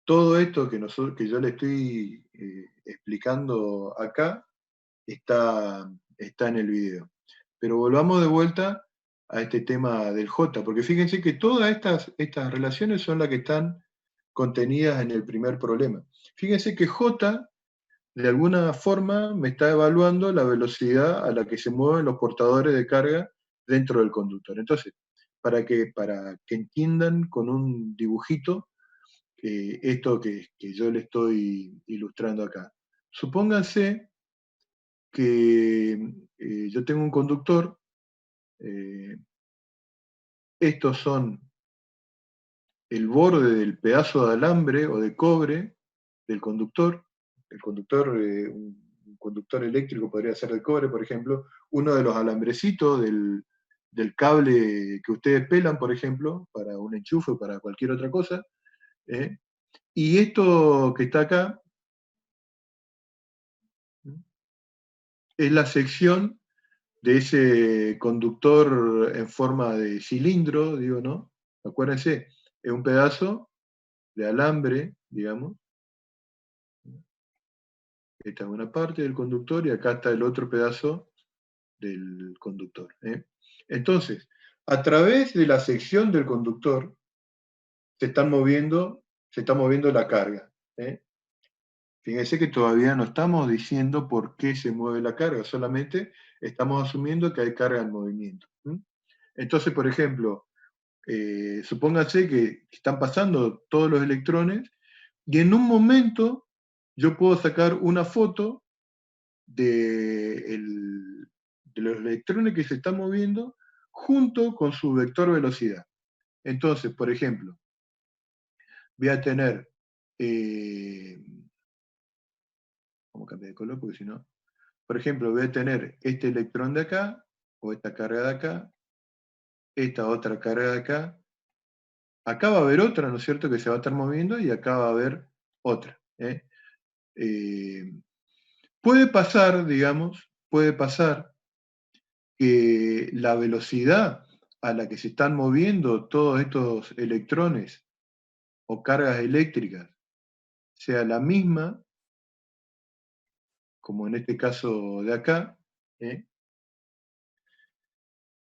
todo esto que yo le estoy explicando acá está en el video. Pero volvamos de vuelta a este tema del J, porque fíjense que todas estas relaciones son las que están contenidas en el primer problema. Fíjense que J de alguna forma me está evaluando la velocidad a la que se mueven los portadores de carga dentro del conductor. Entonces, para que entiendan con un dibujito esto que yo le estoy ilustrando acá. Supónganse que yo tengo un conductor, estos son el borde del pedazo de alambre o de cobre del conductor. El conductor, un conductor eléctrico podría ser de cobre, por ejemplo. Uno de los alambrecitos del cable que ustedes pelan, por ejemplo, para un enchufe o para cualquier otra cosa. Y esto que está acá es la sección de ese conductor en forma de cilindro, digo, ¿no? Acuérdense, es un pedazo de alambre, digamos. Esta es una parte del conductor y acá está el otro pedazo del conductor. Entonces, a través de la sección del conductor se está moviendo la carga. Fíjense que todavía no estamos diciendo por qué se mueve la carga, solamente estamos asumiendo que hay carga en movimiento. Entonces, por ejemplo, supónganse que están pasando todos los electrones y en un momento yo puedo sacar una foto de los electrones que se están moviendo junto con su vector velocidad. Entonces, por ejemplo, voy a tener, vamos a cambiar de color porque si no, por ejemplo, voy a tener este electrón de acá, o esta carga de acá, esta otra carga de acá. Acá va a haber otra, ¿no es cierto?, que se va a estar moviendo y acá va a haber otra. Puede pasar, digamos, puede pasar que la velocidad a la que se están moviendo todos estos electrones o cargas eléctricas sea la misma, como en este caso de acá.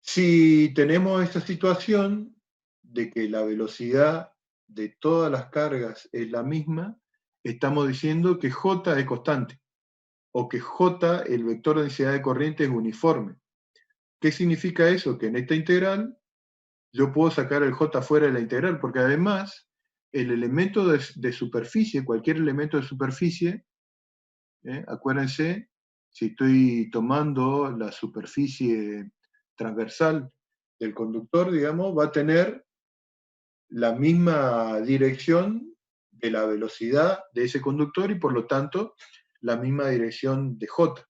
Si tenemos esta situación de que la velocidad de todas las cargas es la misma, estamos diciendo que J es constante, o que J, el vector de densidad de corriente, es uniforme. ¿Qué significa eso? Que en esta integral yo puedo sacar el J fuera de la integral, porque además el elemento de superficie, cualquier elemento de superficie, acuérdense, si estoy tomando la superficie transversal del conductor, digamos, va a tener la misma dirección de la velocidad de ese conductor y por lo tanto la misma dirección de J.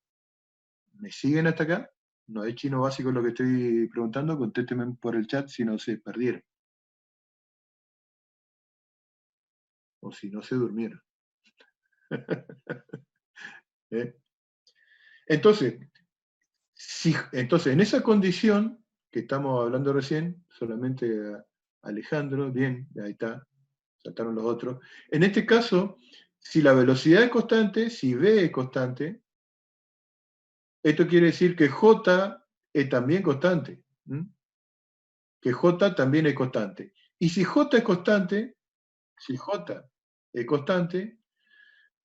¿Me siguen hasta acá? No es chino básico lo que estoy preguntando, contéstenme por el chat si no se perdieron. O si no se durmieron. Entonces, en esa condición que estamos hablando recién, solamente Alejandro, bien, ahí está, saltaron los otros. En este caso, si la velocidad es constante, si V es constante, esto quiere decir que J es también constante. Que J también es constante. Y si J es constante,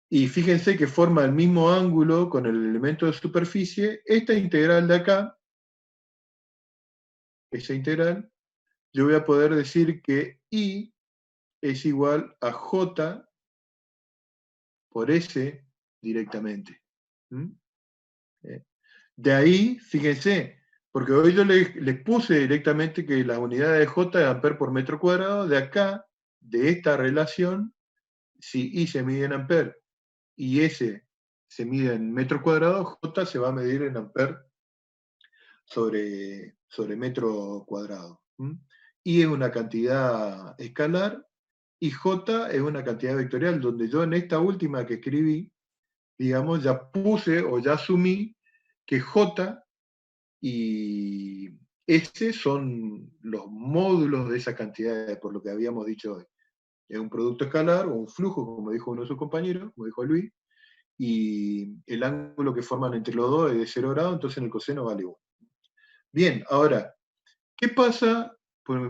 y fíjense que forma el mismo ángulo con el elemento de superficie, esta integral de acá, esa integral, yo voy a poder decir que I es igual a J por S directamente. De ahí, fíjense, porque hoy yo les puse directamente que la unidad de J es amper por metro cuadrado. De acá, de esta relación, si I se mide en amper y S se mide en metro cuadrado, J se va a medir en amper sobre metro cuadrado. I es una cantidad escalar y J es una cantidad vectorial, donde yo en esta última que escribí, digamos, ya puse o ya asumí que J y S son los módulos de esa cantidad, por lo que habíamos dicho hoy. Es un producto escalar o un flujo, como dijo uno de sus compañeros, como dijo Luis, y el ángulo que forman entre los dos es de 0 grados, entonces en el coseno vale 1. Bien, ahora, ¿qué pasa? Pues,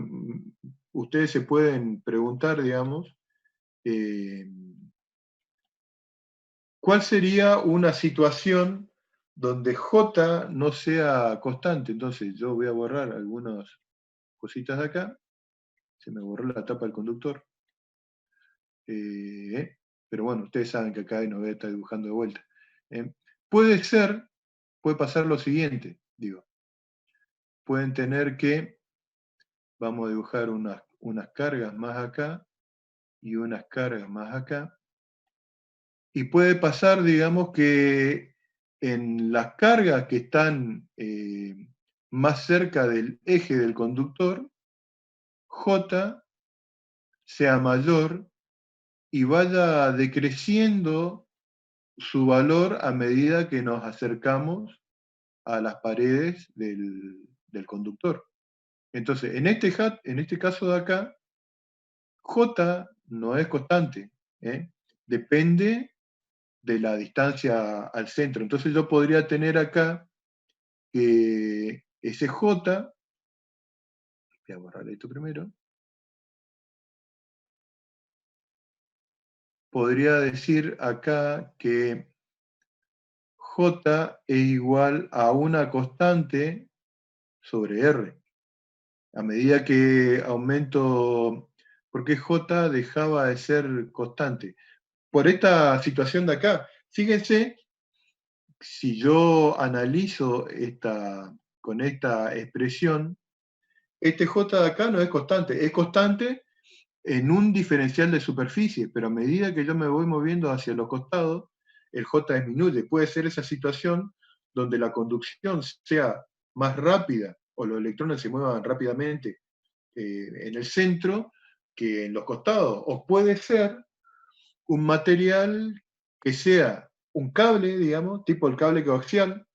ustedes se pueden preguntar, digamos, ¿cuál sería una situación donde J no sea constante? Entonces yo voy a borrar algunas cositas de acá. Se me borró la tapa del conductor. Pero bueno, ustedes saben que acá no voy a estar dibujando de vuelta. Puede pasar lo siguiente, digo. Pueden tener que, vamos a dibujar unas cargas más acá y unas cargas más acá. Y puede pasar, digamos, que en las cargas que están más cerca del eje del conductor, J sea mayor y vaya decreciendo su valor a medida que nos acercamos a las paredes del conductor. Entonces, en este caso de acá, J no es constante, depende de la distancia al centro. Entonces yo podría tener acá que ese J, voy a borrar esto primero, podría decir acá que J es igual a una constante sobre R. A medida que aumento, porque J dejaba de ser constante. Por esta situación de acá, fíjense, si yo analizo con esta expresión, este J de acá no es constante en un diferencial de superficie, pero a medida que yo me voy moviendo hacia los costados, el J disminuye. Puede ser esa situación donde la conducción sea más rápida o los electrones se muevan rápidamente en el centro que en los costados. O puede ser un material que sea un cable, digamos, tipo el cable coaxial,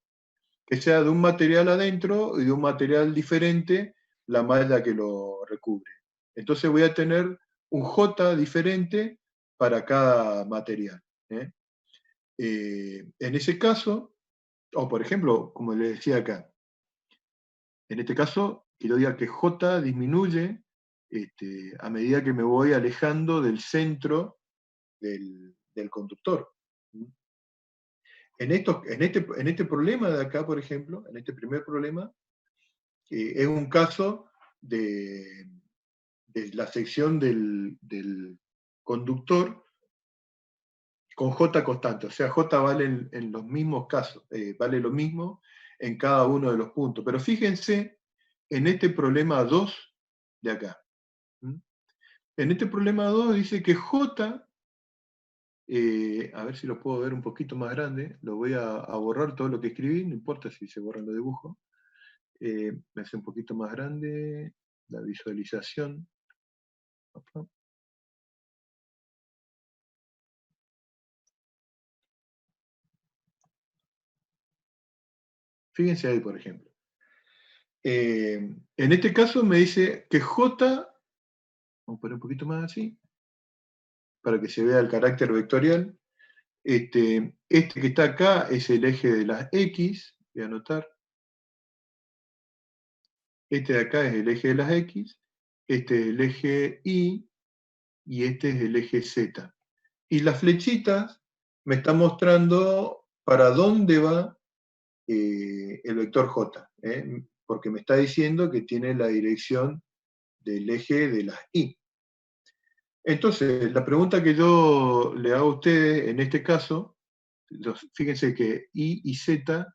que sea de un material adentro y de un material diferente la malla que lo recubre. Entonces voy a tener un J diferente para cada material. En ese caso, o por ejemplo, como les decía acá, en este caso, quiero decir que J disminuye a medida que me voy alejando del centro del conductor. En este problema de acá, por ejemplo, en este primer problema, es un caso de la sección del conductor con J constante. O sea, J vale en los mismos casos, vale lo mismo en cada uno de los puntos. Pero fíjense en este problema 2 de acá. En este problema 2 dice que J, a ver si lo puedo ver un poquito más grande, lo voy a borrar todo lo que escribí, no importa si se borran los dibujos. Me hace un poquito más grande la visualización. Fíjense ahí, por ejemplo. En este caso me dice que J, vamos a poner un poquito más así, para que se vea el carácter vectorial. Este que está acá es el eje de las X, voy a anotar. Este de acá es el eje de las X, este es el eje Y, y este es el eje Z. Y las flechitas me están mostrando para dónde va el vector J, porque me está diciendo que tiene la dirección del eje de las Y. Entonces, la pregunta que yo le hago a ustedes en este caso, fíjense que Y y Z,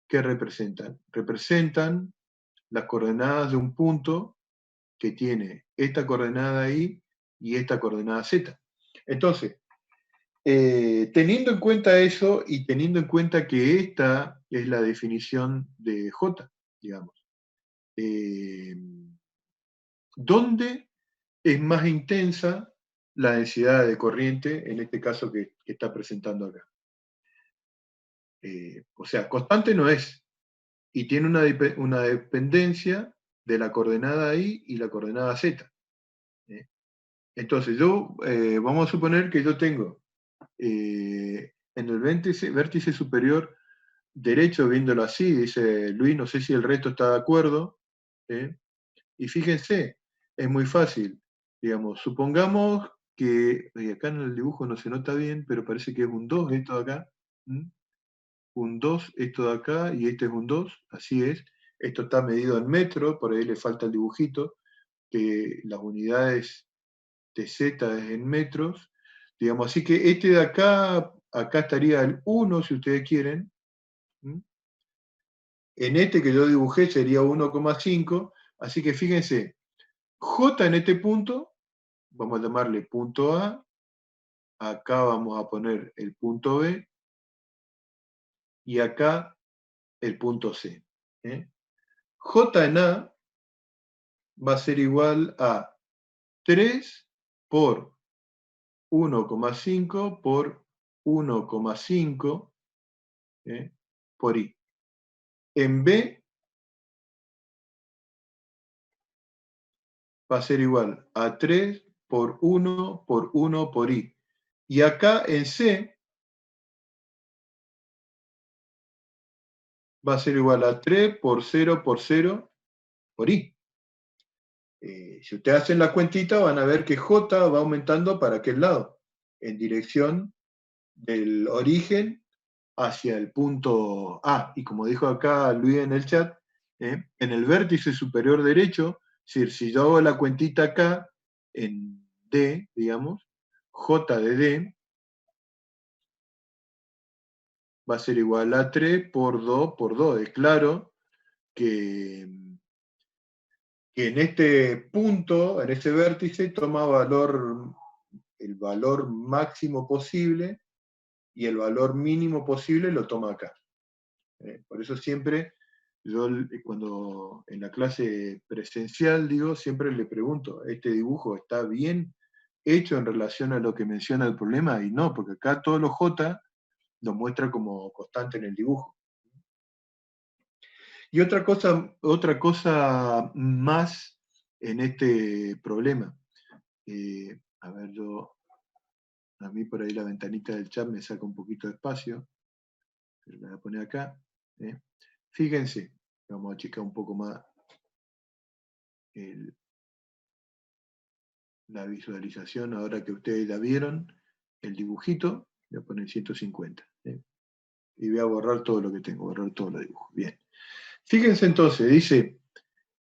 ¿qué representan? Representan las coordenadas de un punto que tiene esta coordenada Y y esta coordenada Z. Entonces, teniendo en cuenta eso y teniendo en cuenta que esta es la definición de J, digamos, ¿dónde es más intensa la densidad de corriente, en este caso que está presentando acá? O sea, constante no es, y tiene una dependencia de la coordenada Y y la coordenada Z. Entonces, vamos a suponer que yo tengo en el vértice superior derecho, viéndolo así, dice Luis, no sé si el resto está de acuerdo, y fíjense, es muy fácil, digamos, supongamos que acá en el dibujo no se nota bien, pero parece que es un 2 esto de acá. Un 2 esto de acá, y este es un 2, así es. Esto está medido en metros, por ahí le falta el dibujito, que las unidades de Z es en metros. Digamos, así que este de acá, acá estaría el 1, si ustedes quieren. En este que yo dibujé sería 1,5, así que fíjense, J en este punto, vamos a llamarle punto A, acá vamos a poner el punto B, y acá el punto C. J en A va a ser igual a 3 por 1,5 por 1,5 por I. En B va a ser igual a 3 por 1 por 1 por I. Y acá en C va a ser igual a 3 por 0 por 0 por I. Si ustedes hacen la cuentita, van a ver que J va aumentando para aquel lado, en dirección del origen hacia el punto A. Y como dijo acá Luis en el chat, en el vértice superior derecho, si yo hago la cuentita acá, en D, digamos, J de D va a ser igual a 3 por 2 por 2. Es claro que en este punto, en este vértice, toma el valor máximo posible, y el valor mínimo posible lo toma acá. Por eso siempre, yo cuando en la clase presencial, siempre le pregunto, ¿este dibujo está bien hecho en relación a lo que menciona el problema? Y no, porque acá todos los J lo muestra como constante en el dibujo. Y otra cosa más en este problema. A ver, a mí por ahí la ventanita del chat me saca un poquito de espacio, pero la voy a poner acá. Fíjense, vamos a checar un poco más la visualización ahora que ustedes la vieron, el dibujito, voy a poner 150. Y voy a borrar todo lo que tengo, borrar todos los dibujos. Bien. Fíjense entonces, dice,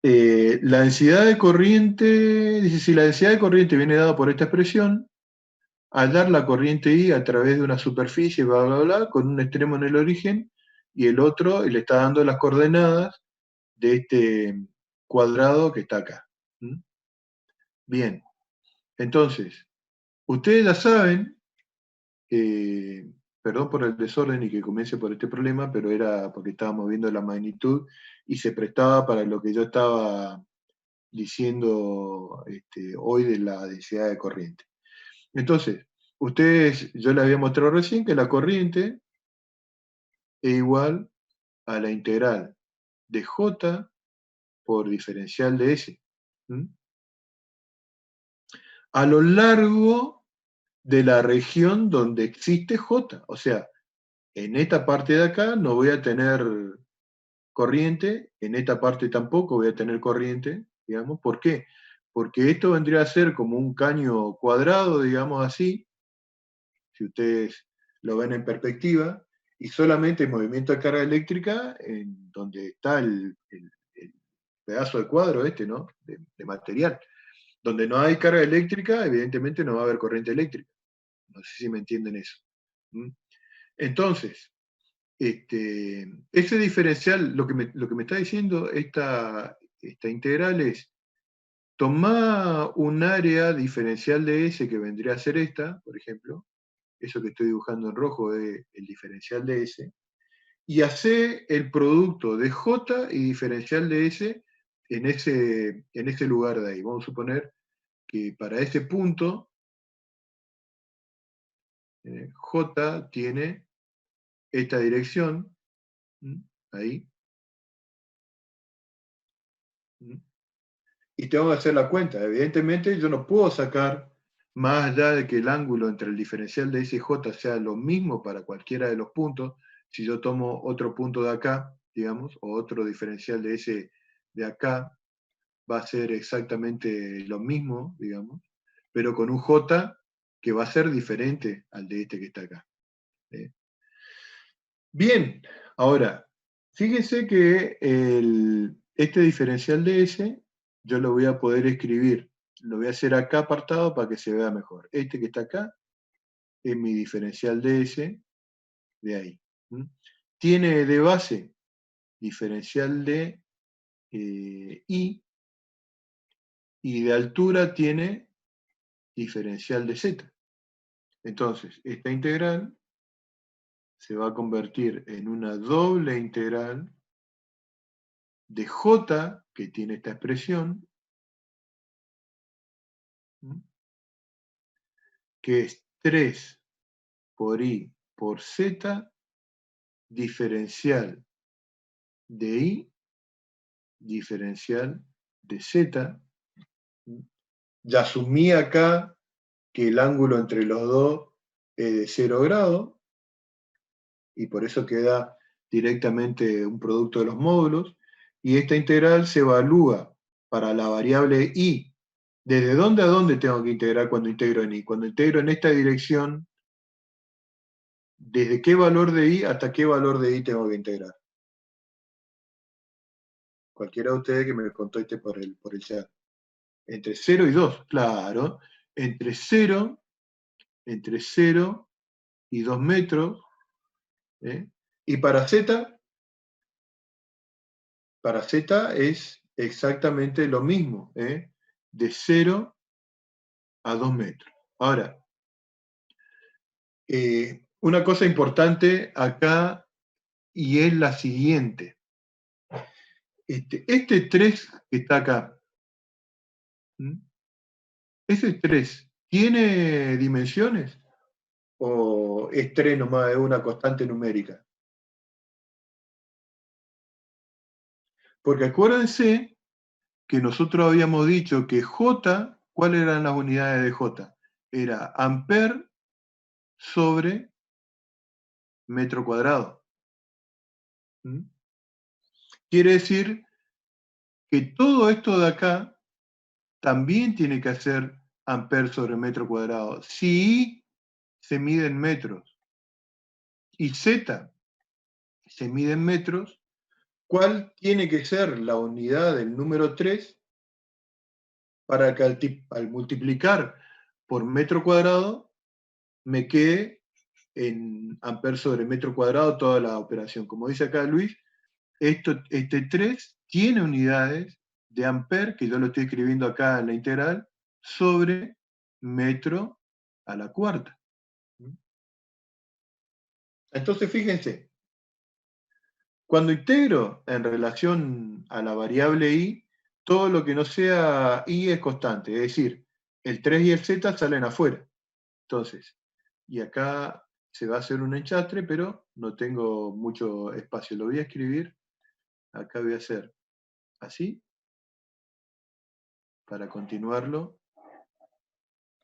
la densidad de corriente, dice, si la densidad de corriente viene dada por esta expresión, hallar la corriente I a través de una superficie, bla, bla, bla, con un extremo en el origen, y el otro le está dando las coordenadas de este cuadrado que está acá. Bien, entonces, ustedes ya saben, perdón por el desorden y que comience por este problema, pero era porque estábamos viendo la magnitud y se prestaba para lo que yo estaba diciendo hoy de la densidad de corriente. Entonces, yo les había mostrado recién que la corriente es igual a la integral de J por diferencial de S. A lo largo de la región donde existe J. O sea, en esta parte de acá no voy a tener corriente, en esta parte tampoco voy a tener corriente, digamos. ¿Por qué? Porque esto vendría a ser como un caño cuadrado, digamos así, si ustedes lo ven en perspectiva, y solamente el movimiento de carga eléctrica en donde está el pedazo de cuadro ¿no? de material. Donde no hay carga eléctrica, evidentemente no va a haber corriente eléctrica. No sé si me entienden eso. Entonces, ese diferencial, lo que me está diciendo esta integral es, tomar un área diferencial de S que vendría a ser esta, por ejemplo, eso que estoy dibujando en rojo es el diferencial de S, y hacer el producto de J y diferencial de S en ese lugar de ahí. Vamos a suponer que para ese punto J tiene esta dirección, ahí, y tengo que hacer la cuenta. Evidentemente yo no puedo sacar más allá de que el ángulo entre el diferencial de S y J sea lo mismo para cualquiera de los puntos. Si yo tomo otro punto de acá, digamos, o otro diferencial de S de acá, va a ser exactamente lo mismo, digamos. pero con un j que va a ser diferente al de este que está acá. Bien, ahora, fíjense que este diferencial de S, yo lo voy a poder escribir, lo voy a hacer acá apartado para que se vea mejor. Este que está acá es mi diferencial de S de ahí. Tiene de base diferencial de I, y de altura tiene diferencial de Z. Entonces, esta integral se va a convertir en una doble integral de J, que tiene esta expresión, que es 3 por I por Z, diferencial de I, diferencial de Z. Ya asumí acá que el ángulo entre los dos es de 0 grados, y por eso queda directamente un producto de los módulos, y esta integral se evalúa para la variable I. ¿Desde dónde a dónde tengo que integrar cuando integro en I? Cuando integro en esta dirección, ¿desde qué valor de I hasta qué valor de I tengo que integrar? Cualquiera de ustedes que me conteste por el chat. Entre 0 y 2, claro. Entre 0 y 2 metros. Y para Z es exactamente lo mismo, de 0 a 2 metros. Ahora, una cosa importante acá, y es la siguiente. Este 3 que está acá, ¿ese 3 tiene dimensiones? ¿O es 3 nomás, es una constante numérica? Porque acuérdense que nosotros habíamos dicho que J, ¿cuáles eran las unidades de J? Era amper sobre metro cuadrado. Quiere decir que todo esto de acá también tiene que ser amper sobre metro cuadrado. Si se mide en metros y Z se mide en metros, ¿cuál tiene que ser la unidad del número 3 para que al multiplicar por metro cuadrado me quede en amper sobre metro cuadrado toda la operación? Como dice acá Luis, este 3 tiene unidades de amper, que yo lo estoy escribiendo acá en la integral, sobre metro a la cuarta. Entonces, fíjense, cuando integro en relación a la variable I, todo lo que no sea I es constante, es decir, el 3 y el Z salen afuera. Entonces, y acá se va a hacer un enchastre, pero no tengo mucho espacio. Lo voy a escribir, acá voy a hacer así, para continuarlo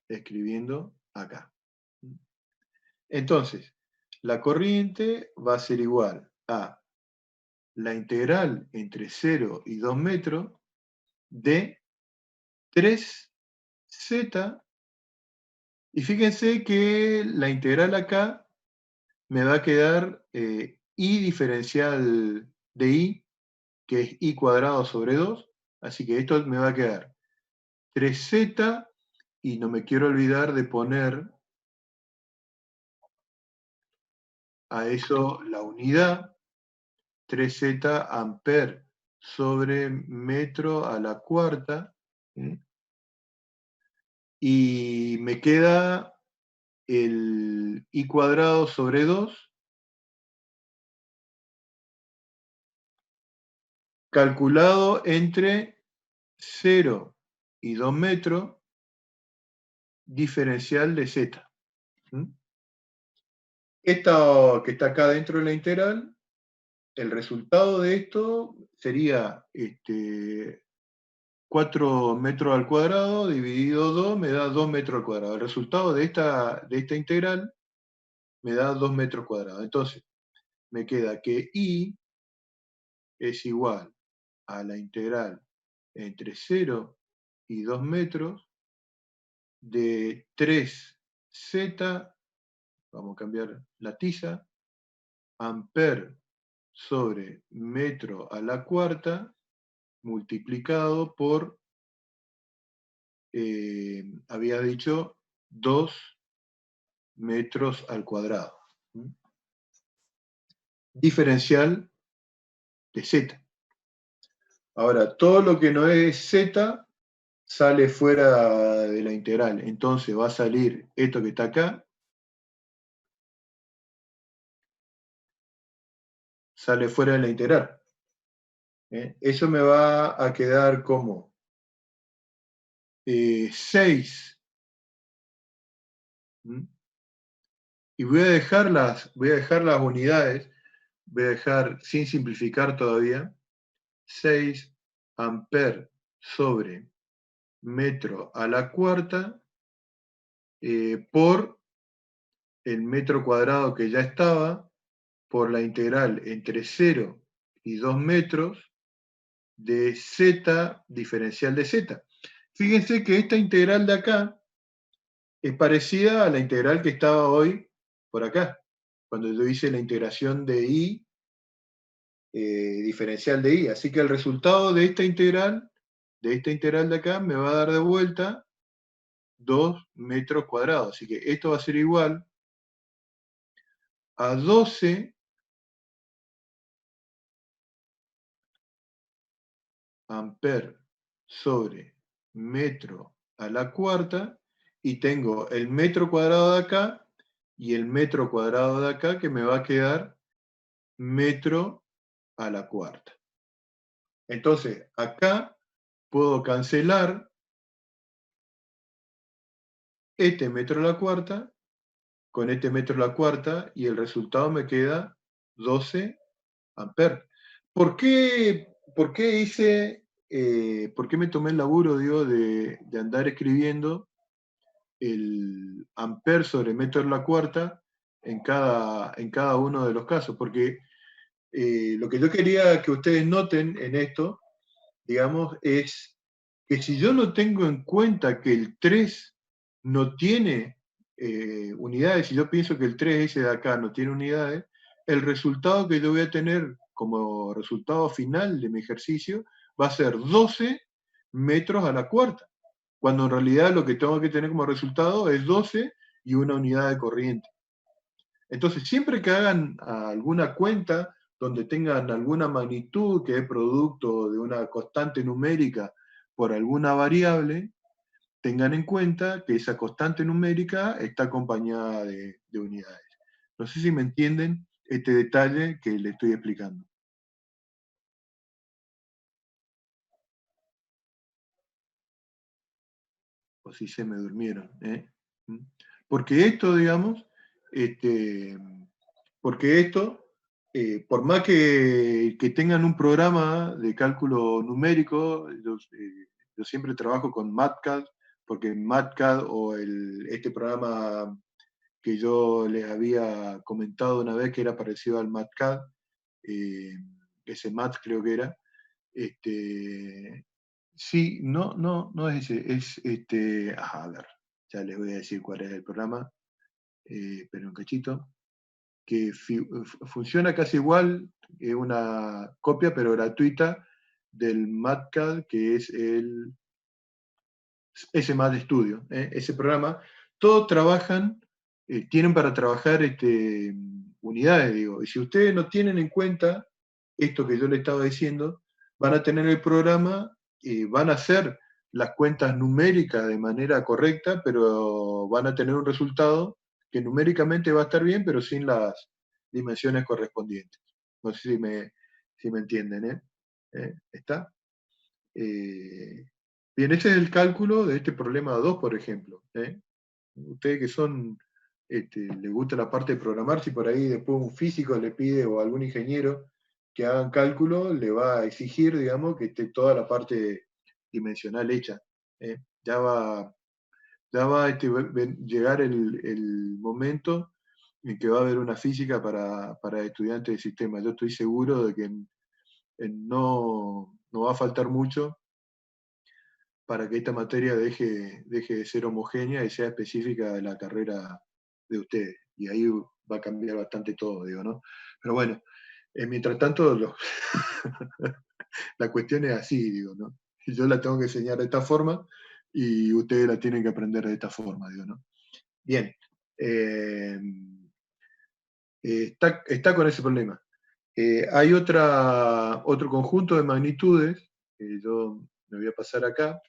escribiendo acá. Entonces, la corriente va a ser igual a la integral entre 0 y 2 metros de 3z, y fíjense que la integral acá me va a quedar I diferencial de I, que es I cuadrado sobre 2, así que esto me va a quedar 3z, y no me quiero olvidar de poner a eso la unidad, 3z amper sobre metro a la cuarta, y me queda el I cuadrado sobre 2, calculado entre 0 y 2 metros, diferencial de z. Esto que está acá dentro de la integral, el resultado de esto sería 4 metros al cuadrado dividido 2 me da 2 metros al cuadrado. El resultado de esta integral me da 2 metros cuadrados. Entonces, me queda que I es igual a la integral entre 0 y 2 metros de 3z, vamos a cambiar la tiza, amper sobre metro a la cuarta, multiplicado por, había dicho, 2 metros al cuadrado. Diferencial de z. Ahora, todo lo que no es z sale fuera de la integral. Entonces va a salir esto que está acá, sale fuera de la integral. Eso me va a quedar como 6. Y voy a dejar las unidades, voy a dejar sin simplificar todavía, 6 amper sobre metro a la cuarta por el metro cuadrado que ya estaba, por la integral entre 0 y 2 metros de z diferencial de z. Fíjense que esta integral de acá es parecida a la integral que estaba hoy por acá, cuando yo hice la integración de i, diferencial de i. Así que el resultado de esta integral de acá, me va a dar de vuelta 2 metros cuadrados. Así que esto va a ser igual a 12 amper sobre metro a la cuarta, y tengo el metro cuadrado de acá y el metro cuadrado de acá, que me va a quedar metro a la cuarta. Entonces, acá puedo cancelar este metro a la cuarta con este metro a la cuarta, y el resultado me queda 12 amper. ¿Por qué me tomé el laburo, digo, de andar escribiendo el amper sobre metro a la cuarta en cada uno de los casos? Porque lo que yo quería que ustedes noten en esto, digamos, es que si yo no tengo en cuenta que el 3 no tiene unidades, si yo pienso que el 3 ese de acá no tiene unidades, el resultado que yo voy a tener como resultado final de mi ejercicio va a ser 12 metros a la cuarta, cuando en realidad lo que tengo que tener como resultado es 12 y una unidad de corriente. Entonces, siempre que hagan alguna cuenta donde tengan alguna magnitud que es producto de una constante numérica por alguna variable, tengan en cuenta que esa constante numérica está acompañada de unidades. No sé si me entienden este detalle que le estoy explicando. O si se me durmieron. Porque esto, digamos, por más que tengan un programa de cálculo numérico, yo siempre trabajo con MATCAD, porque MATCAD o este programa que yo les había comentado una vez que era parecido al MATCAD, ese MAT creo que era, sí, no es ese, es a ver, ya les voy a decir cuál es el programa, pero un cachito, que funciona casi igual, es una copia pero gratuita del MATCAD, que es ese MAT Studio, ese programa. Todos trabajan, tienen para trabajar unidades, digo, y si ustedes no tienen en cuenta esto que yo les estaba diciendo, van a tener el programa y van a hacer las cuentas numéricas de manera correcta, pero van a tener un resultado que numéricamente va a estar bien, pero sin las dimensiones correspondientes. No sé si me entienden, ¿Está? Bien, ese es el cálculo de este problema 2, por ejemplo. Ustedes que son, les gusta la parte de programar, si por ahí después un físico le pide o algún ingeniero que hagan cálculo, le va a exigir, digamos, que esté toda la parte dimensional hecha. Ya va a llegar el momento en que va a haber una física para estudiantes de sistemas. Yo estoy seguro de que no va a faltar mucho para que esta materia deje de ser homogénea y sea específica de la carrera de ustedes. Y ahí va a cambiar bastante todo, digo, ¿no? Pero bueno, mientras tanto, la cuestión es así, digo, ¿no? Yo la tengo que enseñar de esta forma y ustedes la tienen que aprender de esta forma, digo, ¿no? Bien. Está con ese problema. Hay otro conjunto de magnitudes que yo me voy a pasar acá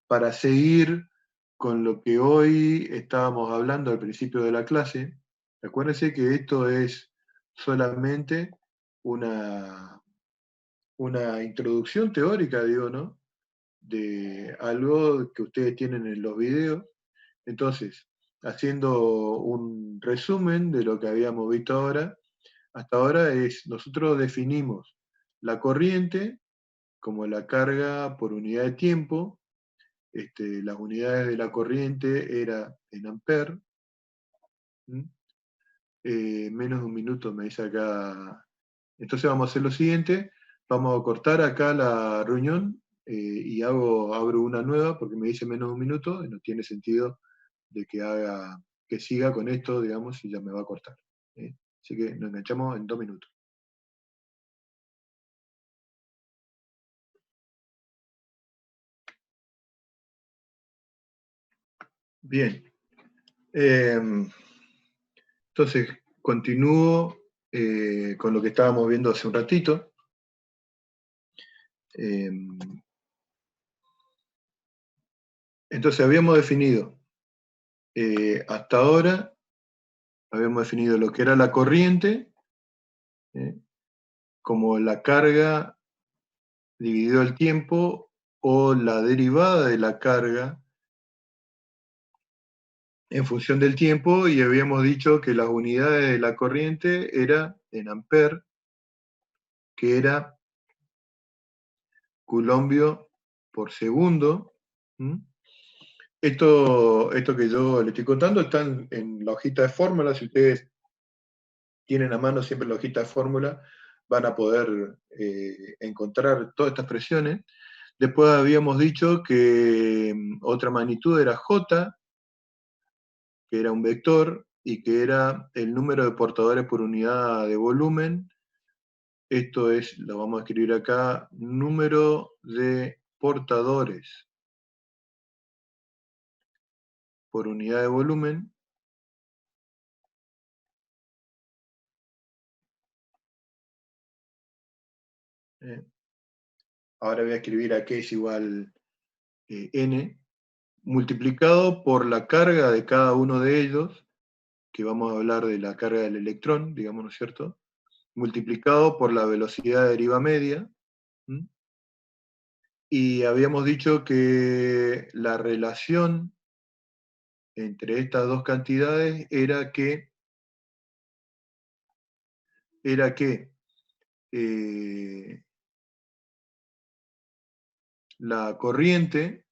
para seguir con lo que hoy estábamos hablando al principio de la clase. Acuérdense que esto es solamente una introducción teórica, digo, ¿no? De algo que ustedes tienen en los videos. Entonces, haciendo un resumen de lo que habíamos visto ahora, hasta ahora nosotros definimos la corriente como la carga por unidad de tiempo. Las unidades de la corriente era en amper. Menos de un minuto me dice acá. Entonces vamos a hacer lo siguiente, vamos a cortar acá la reunión y abro una nueva porque me dice menos de un minuto y no tiene sentido de que siga con esto, digamos, y ya me va a cortar. Así que nos enganchamos en 2 minutos. Bien. Entonces, continúo con lo que estábamos viendo hace un ratito. Entonces, habíamos definido, hasta ahora, habíamos definido lo que era la corriente, como la carga dividido el tiempo o la derivada de la carga en función del tiempo, y habíamos dicho que las unidades de la corriente era en amper, que era coulombio por segundo. Esto que yo le estoy contando está en la hojita de fórmula. Si ustedes tienen a mano siempre la hojita de fórmula, van a poder encontrar todas estas presiones. Después habíamos dicho que otra magnitud era J, que era un vector, y que era el número de portadores por unidad de volumen. Esto es, lo vamos a escribir acá, número de portadores por unidad de volumen. Ahora voy a escribir a que es igual n, multiplicado por la carga de cada uno de ellos, que vamos a hablar de la carga del electrón, digamos, ¿no es cierto? Multiplicado por la velocidad de deriva media. Y habíamos dicho que la relación entre estas dos cantidades era que la corriente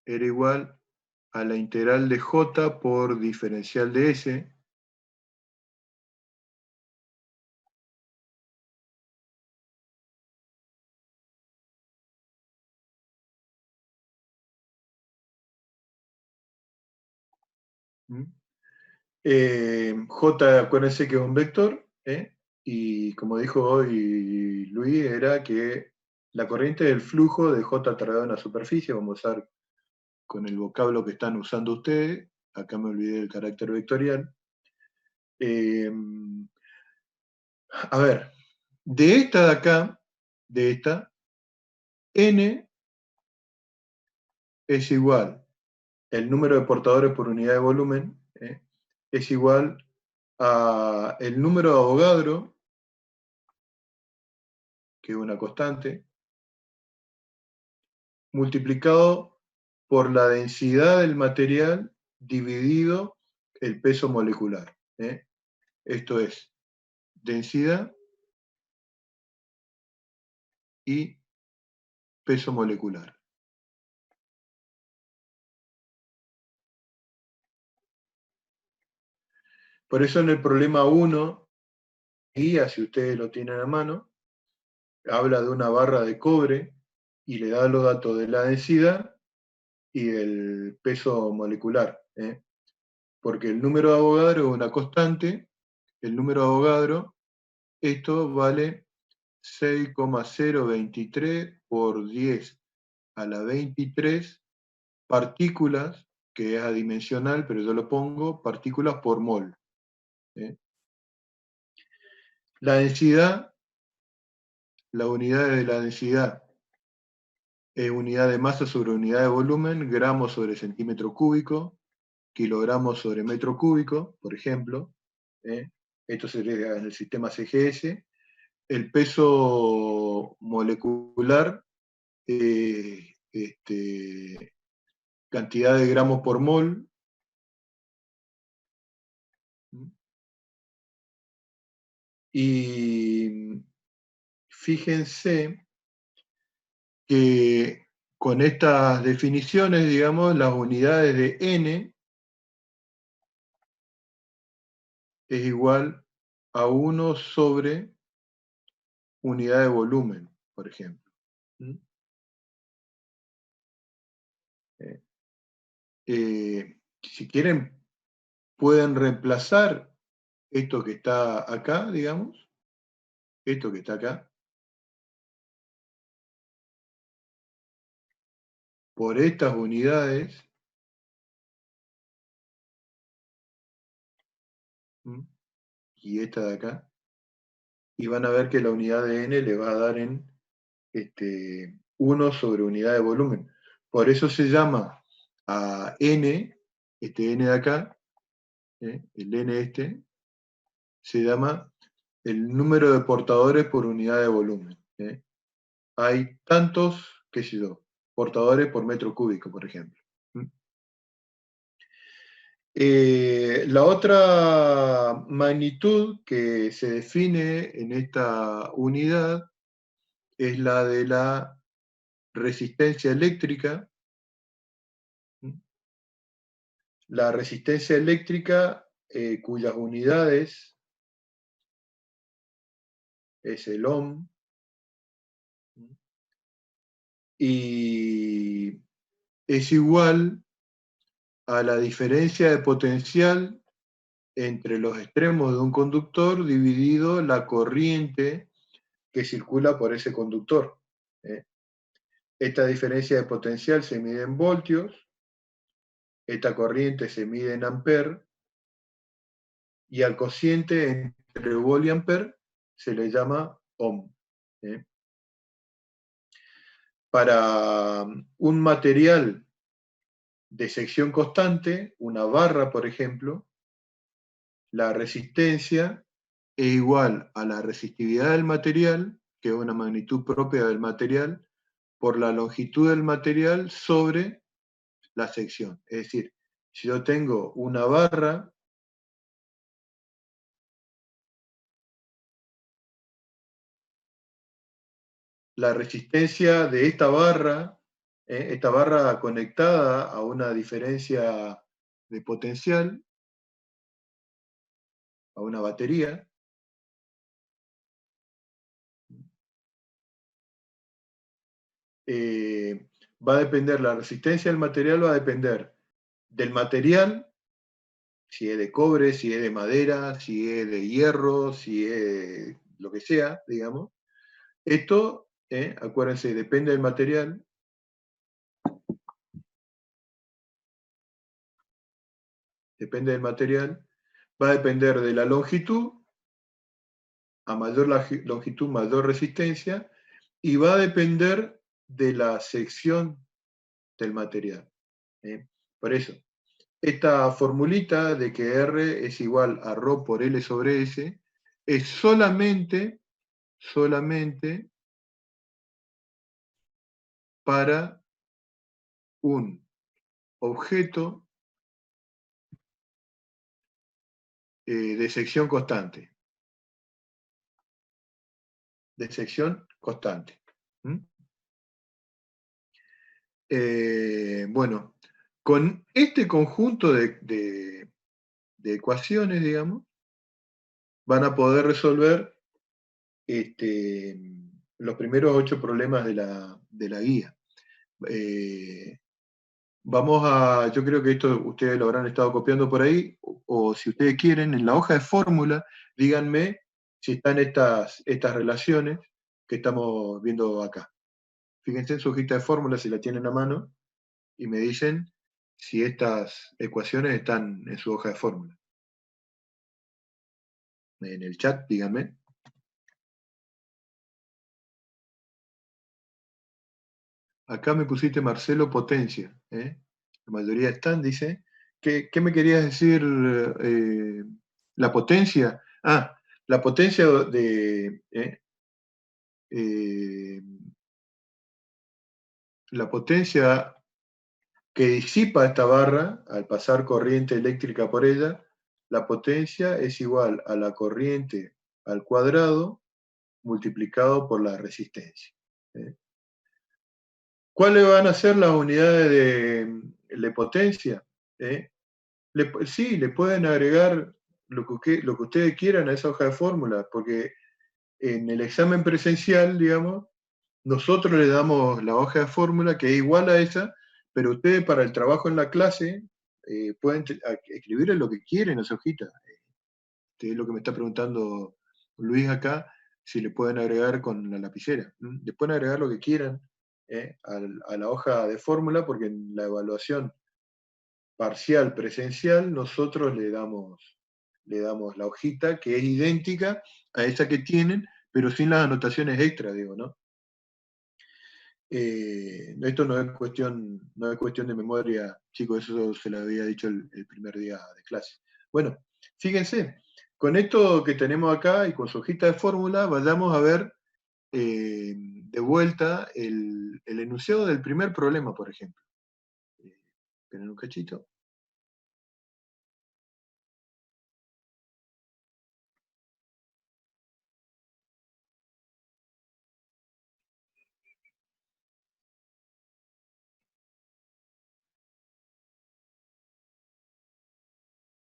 era igual a la integral de J por diferencial de S, J, acuérdense que es un vector, y como dijo hoy Luis, era que la corriente del flujo de J atraído en la superficie. Vamos a usar con el vocablo que están usando ustedes. Acá me olvidé del carácter vectorial. A ver, de esta de acá, de esta, N es igual, el número de portadores por unidad de volumen, es igual a el número de Avogadro, que es una constante, multiplicado por la densidad del material dividido el peso molecular. Esto es densidad y peso molecular. Por eso en el problema 1, y si ustedes lo tienen a mano, habla de una barra de cobre y le da los datos de la densidad y del peso molecular. Porque el número de Avogadro es una constante, el número de Avogadro, esto vale 6,023 por 10 a la 23 partículas, que es adimensional, pero yo lo pongo partículas por mol. La densidad, la unidad de la densidad es unidad de masa sobre unidad de volumen, gramos sobre centímetro cúbico, kilogramos sobre metro cúbico, por ejemplo. Esto sería en el sistema CGS. El peso molecular, cantidad de gramos por mol. Y fíjense que con estas definiciones, digamos, las unidades de N es igual a 1 sobre unidad de volumen, por ejemplo. Si quieren, pueden reemplazar esto que está acá, digamos, esto que está acá, por estas unidades, y esta de acá, y van a ver que la unidad de N le va a dar en 1 sobre unidad de volumen. Por eso se llama a N, este N de acá, el N se llama el número de portadores por unidad de volumen. Hay tantos, qué sé yo, portadores por metro cúbico, por ejemplo. La otra magnitud que se define en esta unidad es la de la resistencia eléctrica. La resistencia eléctrica, cuyas unidades es el ohm, y es igual a la diferencia de potencial entre los extremos de un conductor dividido la corriente que circula por ese conductor. Esta diferencia de potencial se mide en voltios, esta corriente se mide en amperes, y al cociente entre vol y amper se le llama ohm. Para un material de sección constante, una barra, por ejemplo, la resistencia es igual a la resistividad del material, que es una magnitud propia del material, por la longitud del material sobre la sección. Es decir, si yo tengo una barra, la resistencia de esta barra conectada a una diferencia de potencial, a una batería, va a depender, la resistencia del material va a depender del material, si es de cobre, si es de madera, si es de hierro, si es lo que sea, digamos. Esto, acuérdense, depende del material. Depende del material. Va a depender de la longitud. A mayor longitud, mayor resistencia. Y va a depender de la sección del material. Por eso, esta formulita de que R es igual a ρ por L sobre S es solamente para un objeto de sección constante. De sección constante. Bueno, con este conjunto de ecuaciones, digamos, van a poder resolver los primeros 8 problemas de la guía. Vamos a, yo creo que esto ustedes lo habrán estado copiando por ahí, o si ustedes quieren, en la hoja de fórmula, díganme si están estas relaciones que estamos viendo acá. Fíjense en su hojita de fórmula si la tienen a mano y me dicen si estas ecuaciones están en su hoja de fórmula. En el chat, díganme. Acá me pusiste Marcelo Potencia. La mayoría están, dice. ¿Qué me querías decir? ¿La potencia? Ah, la potencia de... la potencia que disipa esta barra al pasar corriente eléctrica por ella, la potencia es igual a la corriente al cuadrado multiplicado por la resistencia. ¿Cuáles van a ser las unidades de potencia? Sí, le pueden agregar lo que ustedes quieran a esa hoja de fórmula, porque en el examen presencial, digamos, nosotros le damos la hoja de fórmula que es igual a esa, pero ustedes para el trabajo en la clase pueden escribir lo que quieren en esa hojita. Es lo que me está preguntando Luis acá, si le pueden agregar con la lapicera. Le pueden agregar lo que quieran a la hoja de fórmula, porque en la evaluación parcial presencial nosotros le damos la hojita que es idéntica a esa que tienen, pero sin las anotaciones extra, digo, ¿no? Esto no es cuestión de memoria, chicos, eso se lo había dicho el primer día de clase. Bueno, fíjense, con esto que tenemos acá y con su hojita de fórmula, vayamos a ver de vuelta el enunciado del primer problema, por ejemplo. Esperen un cachito.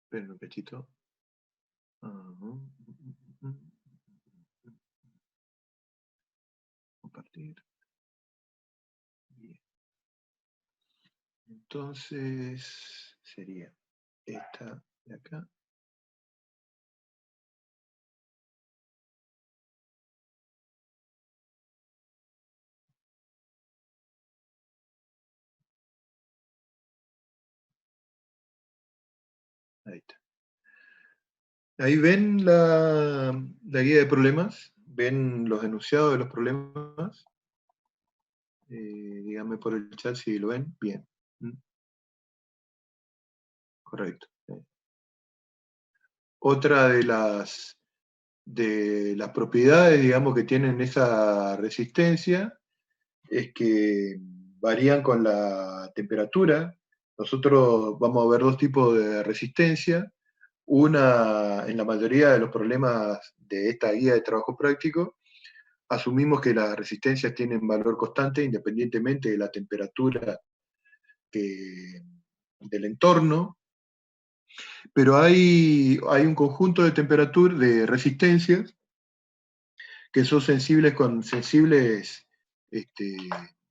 Esperen un cachito. Compartir. Bien. Entonces, sería esta de acá. Ahí está. Ahí ven la guía de problemas, ven los enunciados de los problemas. Díganme por el chat si lo ven. Bien. Correcto. Otra de las propiedades, digamos, que tienen esa resistencia es que varían con la temperatura. Nosotros vamos a ver dos tipos de resistencia. Una, en la mayoría de los problemas de esta guía de trabajo práctico, asumimos que las resistencias tienen valor constante independientemente de la temperatura del entorno, pero hay un conjunto de temperaturas, de resistencias, que son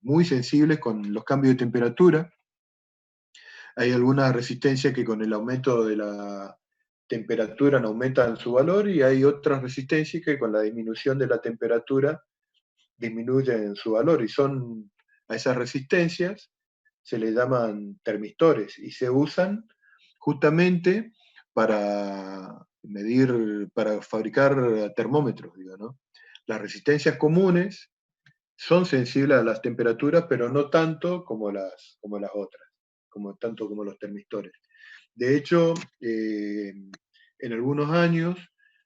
muy sensibles con los cambios de temperatura. Hay algunas resistencias que con el aumento de la temperatura no aumentan su valor, y hay otras resistencias que con la disminución de la temperatura disminuyen su valor, y a esas resistencias se les llaman termistores y se usan justamente para medir, para fabricar termómetros, digo, ¿no? Las resistencias comunes son sensibles a las temperaturas, pero no tanto como las otras, tanto como los termistores. De hecho, en algunos años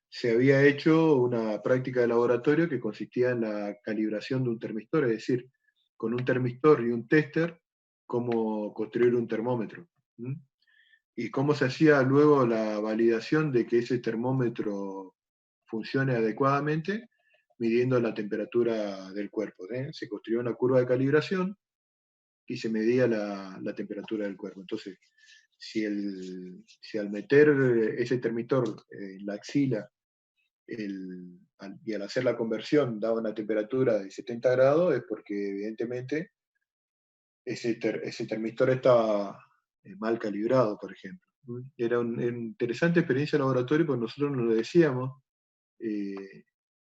se había hecho una práctica de laboratorio que consistía en la calibración de un termistor, es decir, con un termistor y un tester, cómo construir un termómetro. Y cómo se hacía luego la validación de que ese termómetro funcione adecuadamente, midiendo la temperatura del cuerpo. Se construyó una curva de calibración y se medía la temperatura del cuerpo. Entonces, si al meter ese termistor en la axila y al hacer la conversión daba una temperatura de 70 grados, es porque evidentemente ese termistor estaba mal calibrado, por ejemplo. Era una interesante experiencia de laboratorio porque nosotros nos lo decíamos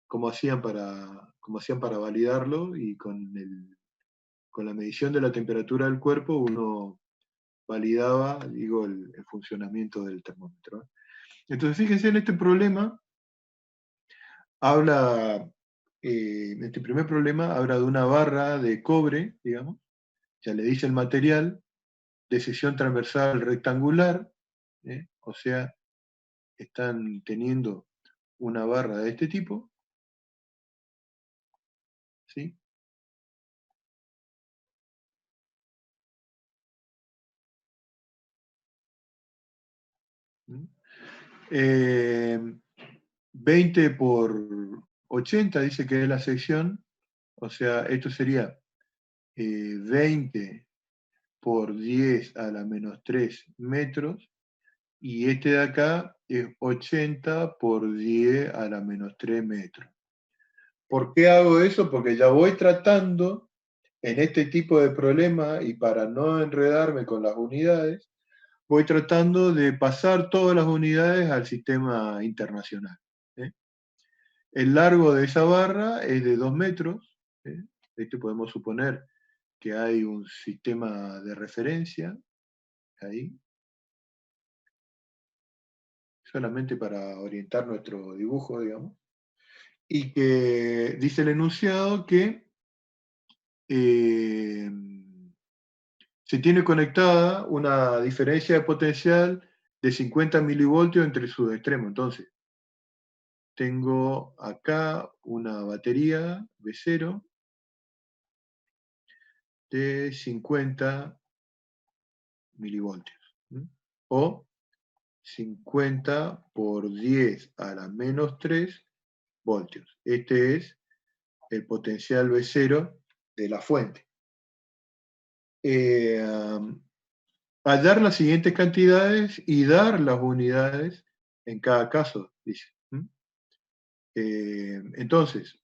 cómo hacían para validarlo, y con la medición de la temperatura del cuerpo uno validaba, el funcionamiento del termómetro. Entonces, fíjense, en este problema este primer problema habla de una barra de cobre, digamos, ya le dice el material, de sección transversal rectangular, o sea, están teniendo una barra de este tipo, ¿sí? 20 por 80 dice que es la sección, o sea, esto sería 20 por 10 a la menos 3 metros, y este de acá es 80 por 10 a la menos 3 metros. ¿Por qué hago eso? Porque ya voy tratando en este tipo de problema, y para no enredarme con las unidades, voy tratando de pasar todas las unidades al sistema internacional. El largo de esa barra es de 2 metros. Podemos suponer que hay un sistema de referencia ahí, solamente para orientar nuestro dibujo, digamos, y que dice el enunciado que se tiene conectada una diferencia de potencial de 50 milivoltios entre sus extremos. Entonces, tengo acá una batería B0 de 50 milivoltios, o 50 por 10 a la menos 3 voltios. Este es el potencial B0 de la fuente. Hallar las siguientes cantidades y dar las unidades en cada caso, dice. Entonces,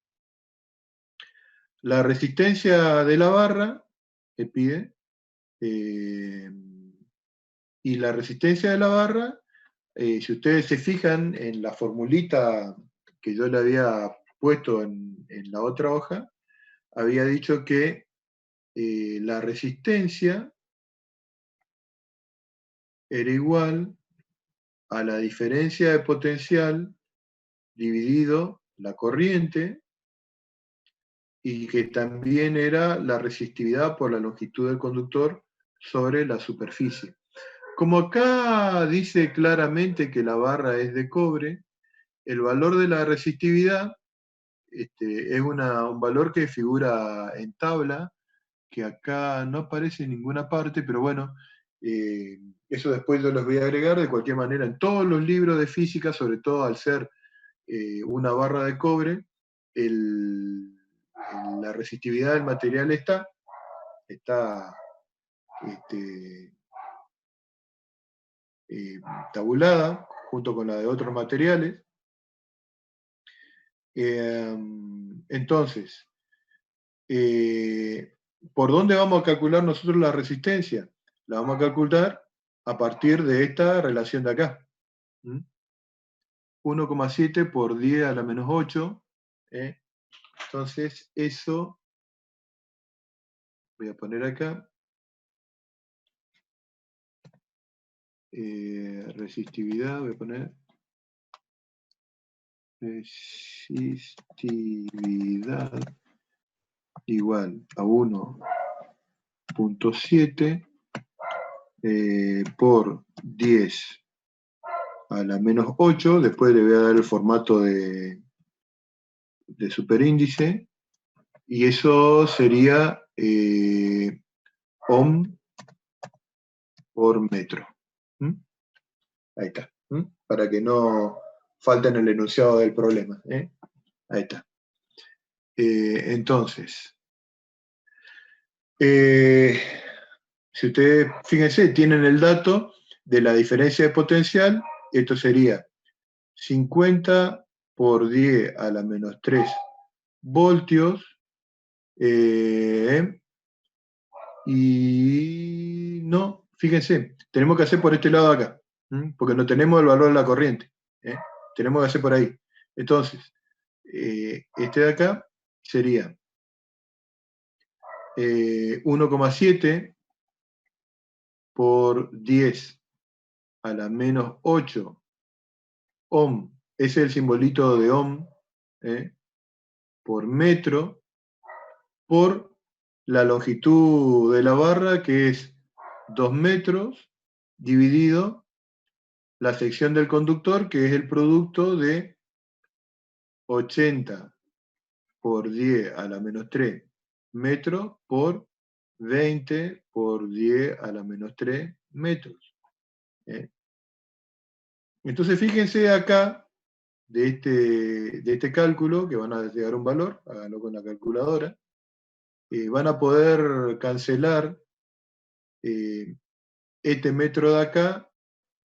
la resistencia de la barra que pide, y la resistencia de la barra, si ustedes se fijan en la formulita que yo le había puesto en la otra hoja, había dicho que la resistencia era igual a la diferencia de potencial dividido la corriente, y que también era la resistividad por la longitud del conductor sobre la superficie. Como acá dice claramente que la barra es de cobre, el valor de la resistividad es un valor que figura en tabla, que acá no aparece en ninguna parte, pero bueno, eso después yo los voy a agregar. De cualquier manera, en todos los libros de física, sobre todo al ser una barra de cobre, la resistividad del material está tabulada junto con la de otros materiales. Entonces, ¿por dónde vamos a calcular nosotros la resistencia? La vamos a calcular a partir de esta relación de acá. 1,7 por 10 a la menos 8. Entonces, eso voy a poner acá. Resistividad, voy a poner resistividad igual a 1,7 por 10 a la menos 8. Después le voy a dar el formato de superíndice, y eso sería ohm por metro. Ahí está. Para que no falte en el enunciado del problema. Ahí está. Entonces, si ustedes, fíjense, tienen el dato de la diferencia de potencial. Esto sería 50 por 10 a la menos 3 voltios. Y no, fíjense, tenemos que hacer por este lado de acá, porque no tenemos el valor de la corriente. Tenemos que hacer por ahí. Entonces, este de acá sería 1,7 por 10 a la menos 8 ohm. Ese es el simbolito de ohm, por metro, por la longitud de la barra, que es 2 metros, dividido la sección del conductor, que es el producto de 80 por 10 a la menos 3 metros por 20 por 10 a la menos 3 metros. Entonces fíjense acá, de este cálculo, que van a llegar a un valor, háganlo con la calculadora, van a poder cancelar este metro de acá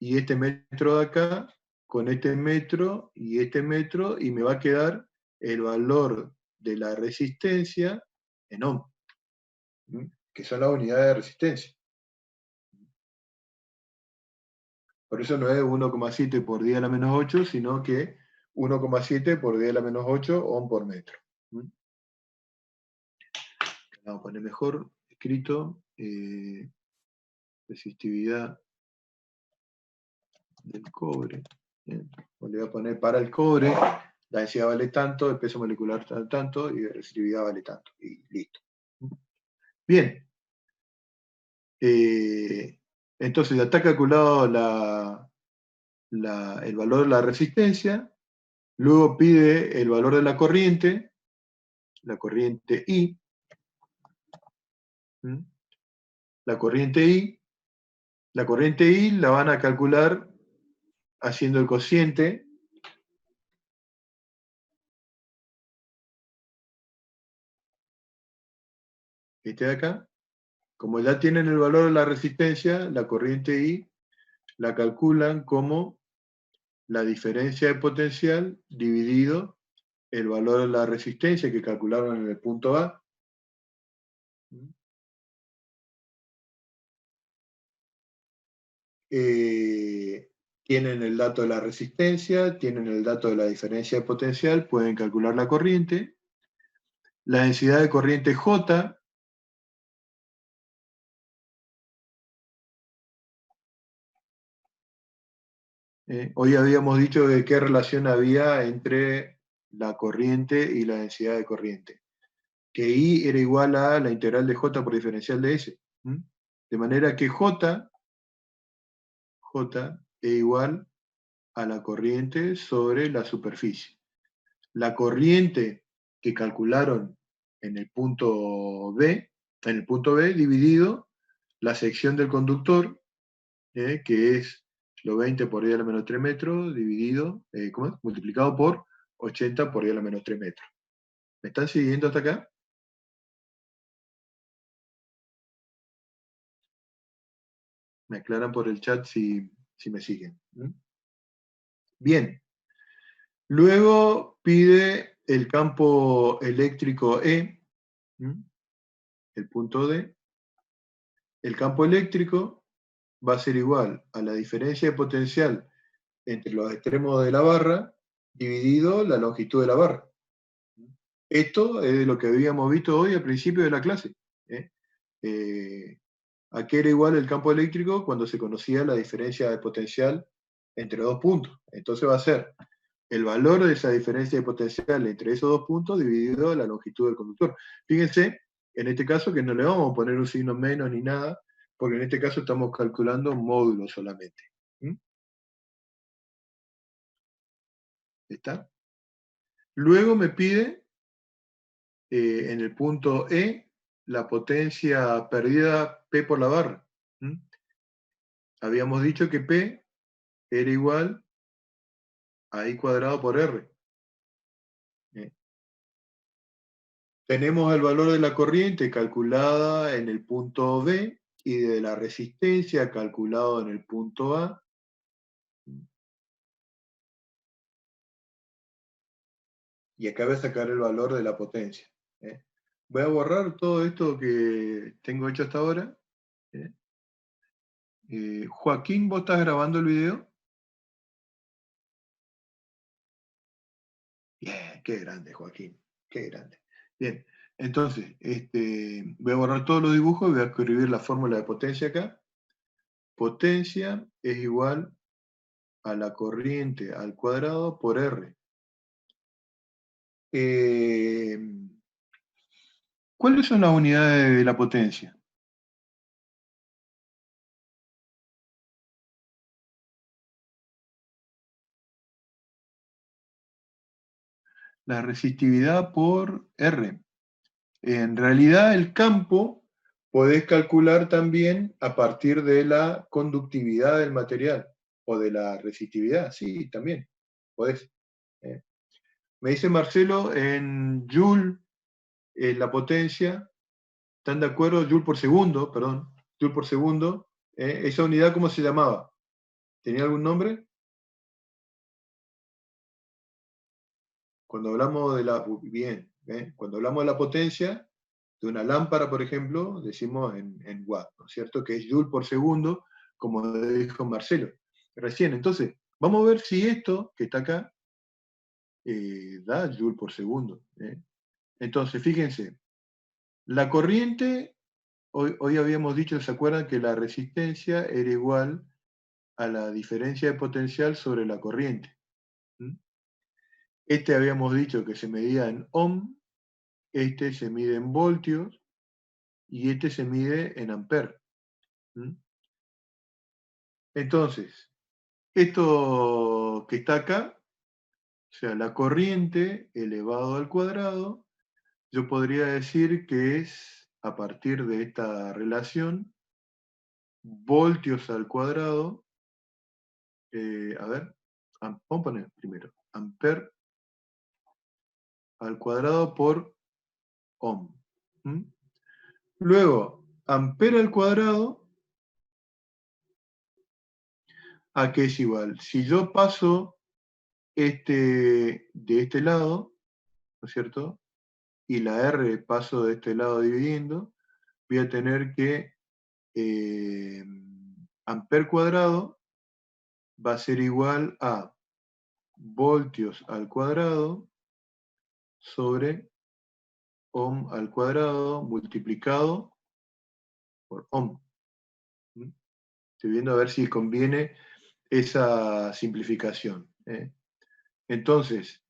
y este metro de acá con este metro, y me va a quedar el valor de la resistencia en ohm, que son las unidades de resistencia. Por eso no es 1,7 por 10 a la menos 8, sino que 1,7 por 10 a la menos 8 ohm por metro. Vamos a poner mejor escrito, resistividad del cobre. Le voy a poner para el cobre, la densidad vale tanto, el peso molecular tanto, y la resistividad vale tanto. Y listo. Bien. Entonces ya está calculado el valor de la resistencia, luego pide el valor de la corriente I. La corriente I la van a calcular haciendo el cociente este de acá. Como ya tienen el valor de la resistencia, la corriente I la calculan como la diferencia de potencial dividido el valor de la resistencia que calcularon en el punto A. Tienen el dato de la resistencia, tienen el dato de la diferencia de potencial, pueden calcular la corriente. La densidad de corriente J, hoy habíamos dicho de qué relación había entre la corriente y la densidad de corriente, que I era igual a la integral de J por diferencial de S. De manera que J es igual a la corriente sobre la superficie. La corriente que calcularon en el punto B dividido la sección del conductor, que es lo 20 por 10 a la menos 3 metros, dividido, multiplicado por 80 por 10 a la menos 3 metros. ¿Me están siguiendo hasta acá? Me aclaran por el chat si me siguen. Bien. Luego pide el campo eléctrico E, el punto D. El campo eléctrico va a ser igual a la diferencia de potencial entre los extremos de la barra dividido la longitud de la barra. Esto es lo que habíamos visto hoy al principio de la clase. ¿A qué era igual el campo eléctrico? Cuando se conocía la diferencia de potencial entre dos puntos. Entonces va a ser el valor de esa diferencia de potencial entre esos dos puntos dividido la longitud del conductor. Fíjense, en este caso, que no le vamos a poner un signo menos ni nada, porque en este caso estamos calculando módulos solamente. ¿Está? Luego me pide, en el punto E, la potencia perdida P por la barra. Habíamos dicho que P era igual a I cuadrado por R. Tenemos el valor de la corriente calculada en el punto B y de la resistencia calculado en el punto A. Y acá voy a sacar el valor de la potencia. Voy a borrar todo esto que tengo hecho hasta ahora. Joaquín, ¿vos estás grabando el video? Bien, qué grande, Joaquín. Qué grande. Bien, entonces, voy a borrar todos los dibujos y voy a escribir la fórmula de potencia acá. Potencia es igual a la corriente al cuadrado por R. ¿Cuáles son las unidades de la potencia? La resistividad por R. En realidad el campo podés calcular también a partir de la conductividad del material o de la resistividad, sí, también podés. Me dice Marcelo, en Joule, la potencia, ¿están de acuerdo? Joule por segundo, perdón, Joule por segundo. ¿Esa unidad cómo se llamaba? ¿Tenía algún nombre? Cuando hablamos de la... Bien, cuando hablamos de la potencia de una lámpara, por ejemplo, decimos en watt, ¿no es cierto? Que es joule por segundo, como dijo Marcelo recién. Entonces, vamos a ver si esto que está acá da joule por segundo. Entonces, fíjense, la corriente, hoy habíamos dicho, ¿se acuerdan? Que la resistencia era igual a la diferencia de potencial sobre la corriente. Este habíamos dicho que se medía en ohm, este se mide en voltios y este se mide en amper. Entonces, esto que está acá, o sea, la corriente elevado al cuadrado, yo podría decir que es, a partir de esta relación, voltios al cuadrado, a ver, vamos a poner primero, amper al cuadrado por ohm. Luego, amper al cuadrado, ¿a qué es igual? Si yo paso de este lado, ¿no es cierto? Y la R paso de este lado dividiendo, voy a tener que amper cuadrado va a ser igual a voltios al cuadrado sobre ohm al cuadrado multiplicado por ohm. Estoy viendo a ver si conviene esa simplificación. Entonces,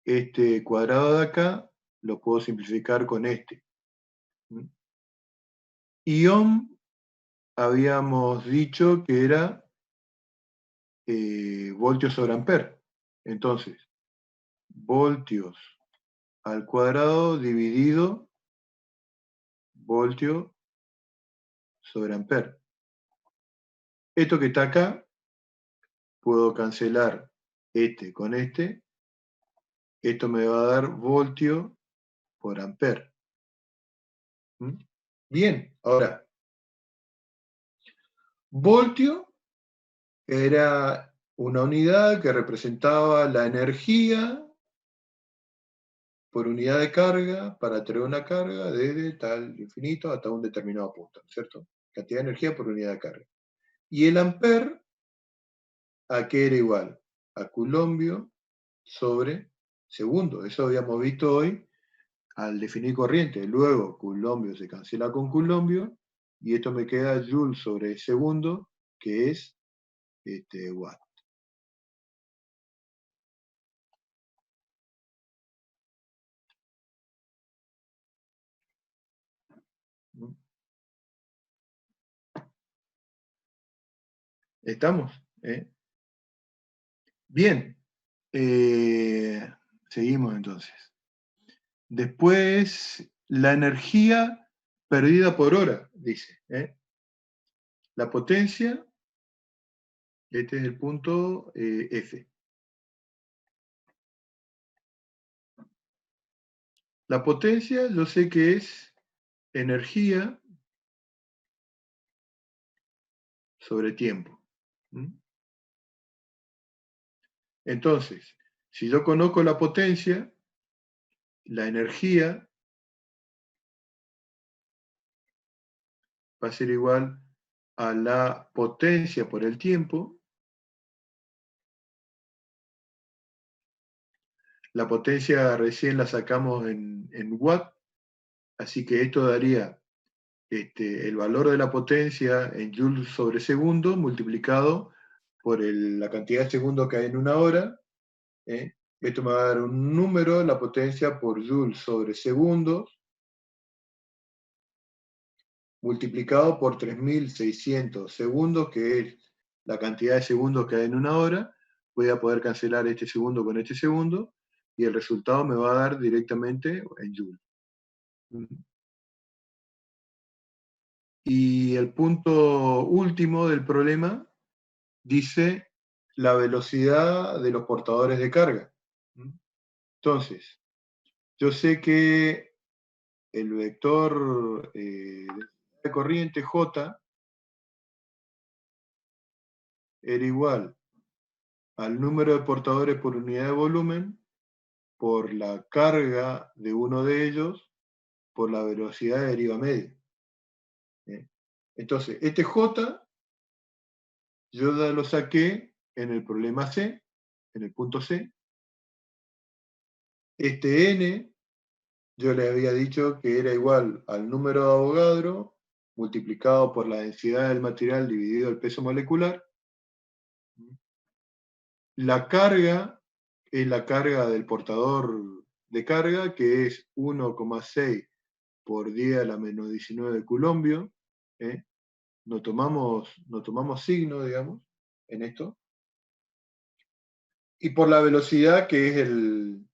este cuadrado de acá lo puedo simplificar con este. Y ohm habíamos dicho que era voltios sobre amper. Entonces, voltios al cuadrado dividido voltio sobre amper. Esto que está acá, puedo cancelar este con este. Esto me va a dar voltio por amper. Bien, ahora, voltio era una unidad que representaba la energía por unidad de carga para traer una carga desde tal infinito hasta un determinado punto, ¿cierto? Cantidad de energía por unidad de carga. Y el amper, ¿a qué era igual? A coulombio sobre segundo. Eso habíamos visto hoy al definir corriente. Luego, coulombio se cancela con coulombio, y esto me queda joule sobre segundo, que es watt. ¿Estamos? Bien. Seguimos entonces. Después, la energía perdida por hora, dice. La potencia, este es el punto F. La potencia, yo sé que es energía sobre tiempo. Entonces, si yo conozco la potencia, la energía va a ser igual a la potencia por el tiempo. La potencia recién la sacamos en watt, así que esto daría el valor de la potencia en joules sobre segundo multiplicado por la cantidad de segundos que hay en una hora. Esto me va a dar un número, la potencia por joules sobre segundos, multiplicado por 3600 segundos, que es la cantidad de segundos que hay en una hora. Voy a poder cancelar este segundo con este segundo, y el resultado me va a dar directamente en joules. Y el punto último del problema dice la velocidad de los portadores de carga. Entonces, yo sé que el vector de corriente J era igual al número de portadores por unidad de volumen por la carga de uno de ellos por la velocidad de deriva media. Entonces, este J yo ya lo saqué en el problema C, en el punto C. Este N yo le había dicho que era igual al número de Avogadro multiplicado por la densidad del material dividido el peso molecular. La carga es la carga del portador de carga, que es 1,6 por 10 a la menos 19 de Coulombio. No tomamos signo, digamos, en esto. Y por la velocidad, que es el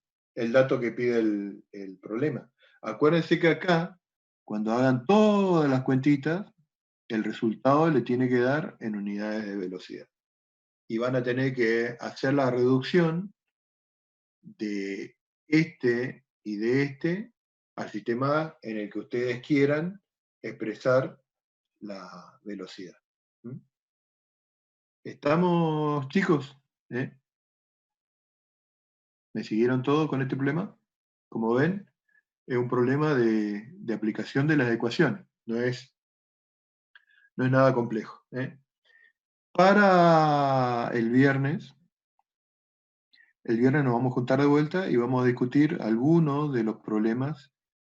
dato que pide el problema. Acuérdense que acá, cuando hagan todas las cuentitas, el resultado le tiene que dar en unidades de velocidad. Y van a tener que hacer la reducción de este y de este al sistema en el que ustedes quieran expresar la velocidad. ¿Estamos, chicos? ¿Me siguieron todos con este problema? Como ven, es un problema de aplicación de las ecuaciones. No es nada complejo. Para el viernes nos vamos a juntar de vuelta y vamos a discutir algunos de los problemas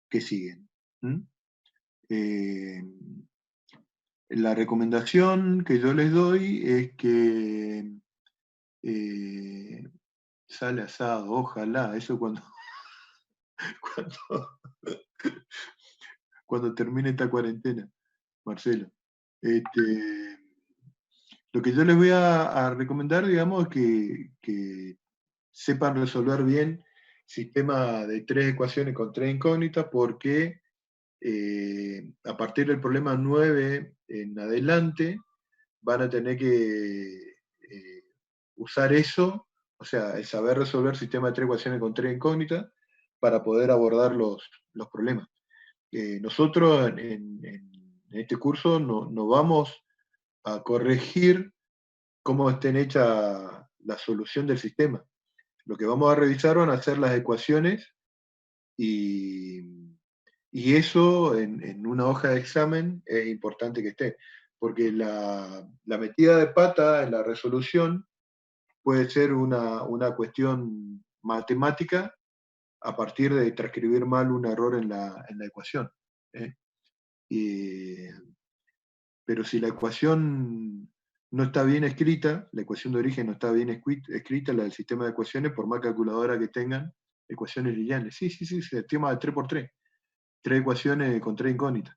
que siguen. La recomendación que yo les doy es que sale asado, ojalá, eso cuando, cuando termine esta cuarentena, Marcelo. Lo que yo les voy a recomendar, digamos, es que sepan resolver bien sistema de 3 ecuaciones con 3 incógnitas, porque a partir del problema 9 en adelante van a tener que usar eso, o sea, el saber resolver sistema de 3 ecuaciones con 3 incógnitas para poder abordar los problemas. Nosotros en este curso no vamos a corregir cómo estén hecha la solución del sistema. Lo que vamos a revisar van a ser las ecuaciones, y eso en una hoja de examen es importante que esté, porque la metida de pata en la resolución puede ser una cuestión matemática a partir de transcribir mal un error en la ecuación. Pero si la ecuación no está bien escrita, la ecuación de origen no está bien escrita, la del sistema de ecuaciones, por más calculadora que tengan, ecuaciones lineales. Sí, sistema de 3x3. 3 ecuaciones con 3 incógnitas.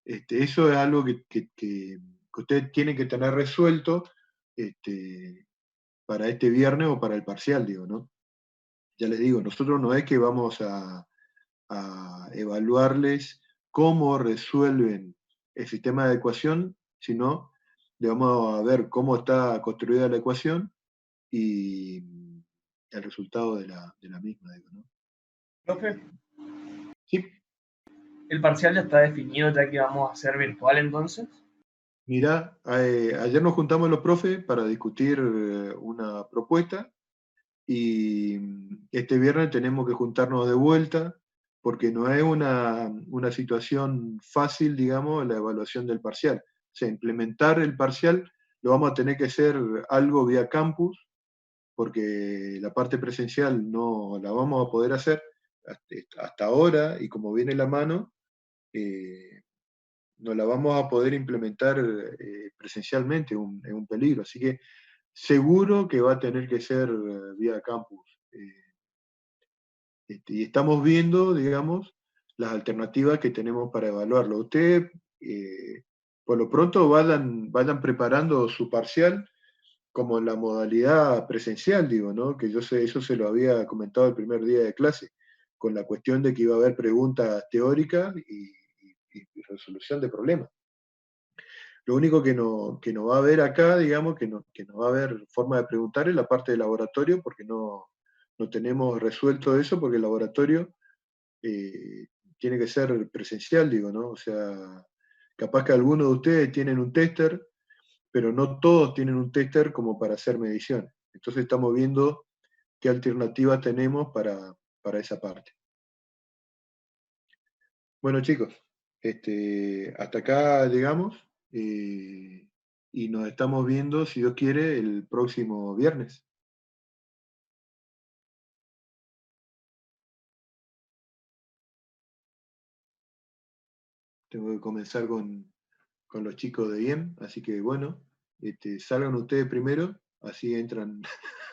Eso es algo que ustedes tienen que tener resuelto para este viernes o para el parcial, digo, ¿no? Ya les digo, nosotros no es que vamos a evaluarles cómo resuelven el sistema de ecuación, sino le vamos a ver cómo está construida la ecuación y el resultado de la misma, digo, ¿no? Profe, Sí. ¿el parcial ya está definido ya que vamos a hacer virtual entonces? Mirá, ayer nos juntamos los profes para discutir una propuesta y este viernes tenemos que juntarnos de vuelta, porque no es una situación fácil, digamos, la evaluación del parcial. O sea, implementar el parcial lo vamos a tener que hacer algo vía campus, porque la parte presencial no la vamos a poder hacer hasta ahora, y como viene la mano, no la vamos a poder implementar presencialmente, es un peligro. Así que seguro que va a tener que ser vía campus. Y estamos viendo, digamos, las alternativas que tenemos para evaluarlo. Ustedes, por lo pronto, vayan preparando su parcial como en la modalidad presencial, digo, ¿no? Que yo sé, eso se lo había comentado el primer día de clase, con la cuestión de que iba a haber preguntas teóricas y resolución de problemas. Lo único que no va a haber acá, digamos, que no va a haber forma de preguntar es la parte de laboratorio, porque no tenemos resuelto eso, porque el laboratorio tiene que ser presencial, digo, ¿no? O sea, capaz que algunos de ustedes tienen un tester, pero no todos tienen un tester como para hacer mediciones. Entonces estamos viendo qué alternativas tenemos para esa parte. Bueno, chicos, hasta acá llegamos y nos estamos viendo, si Dios quiere, el próximo viernes. Tengo que comenzar con los chicos de IEM, así que bueno, salgan ustedes primero, así entran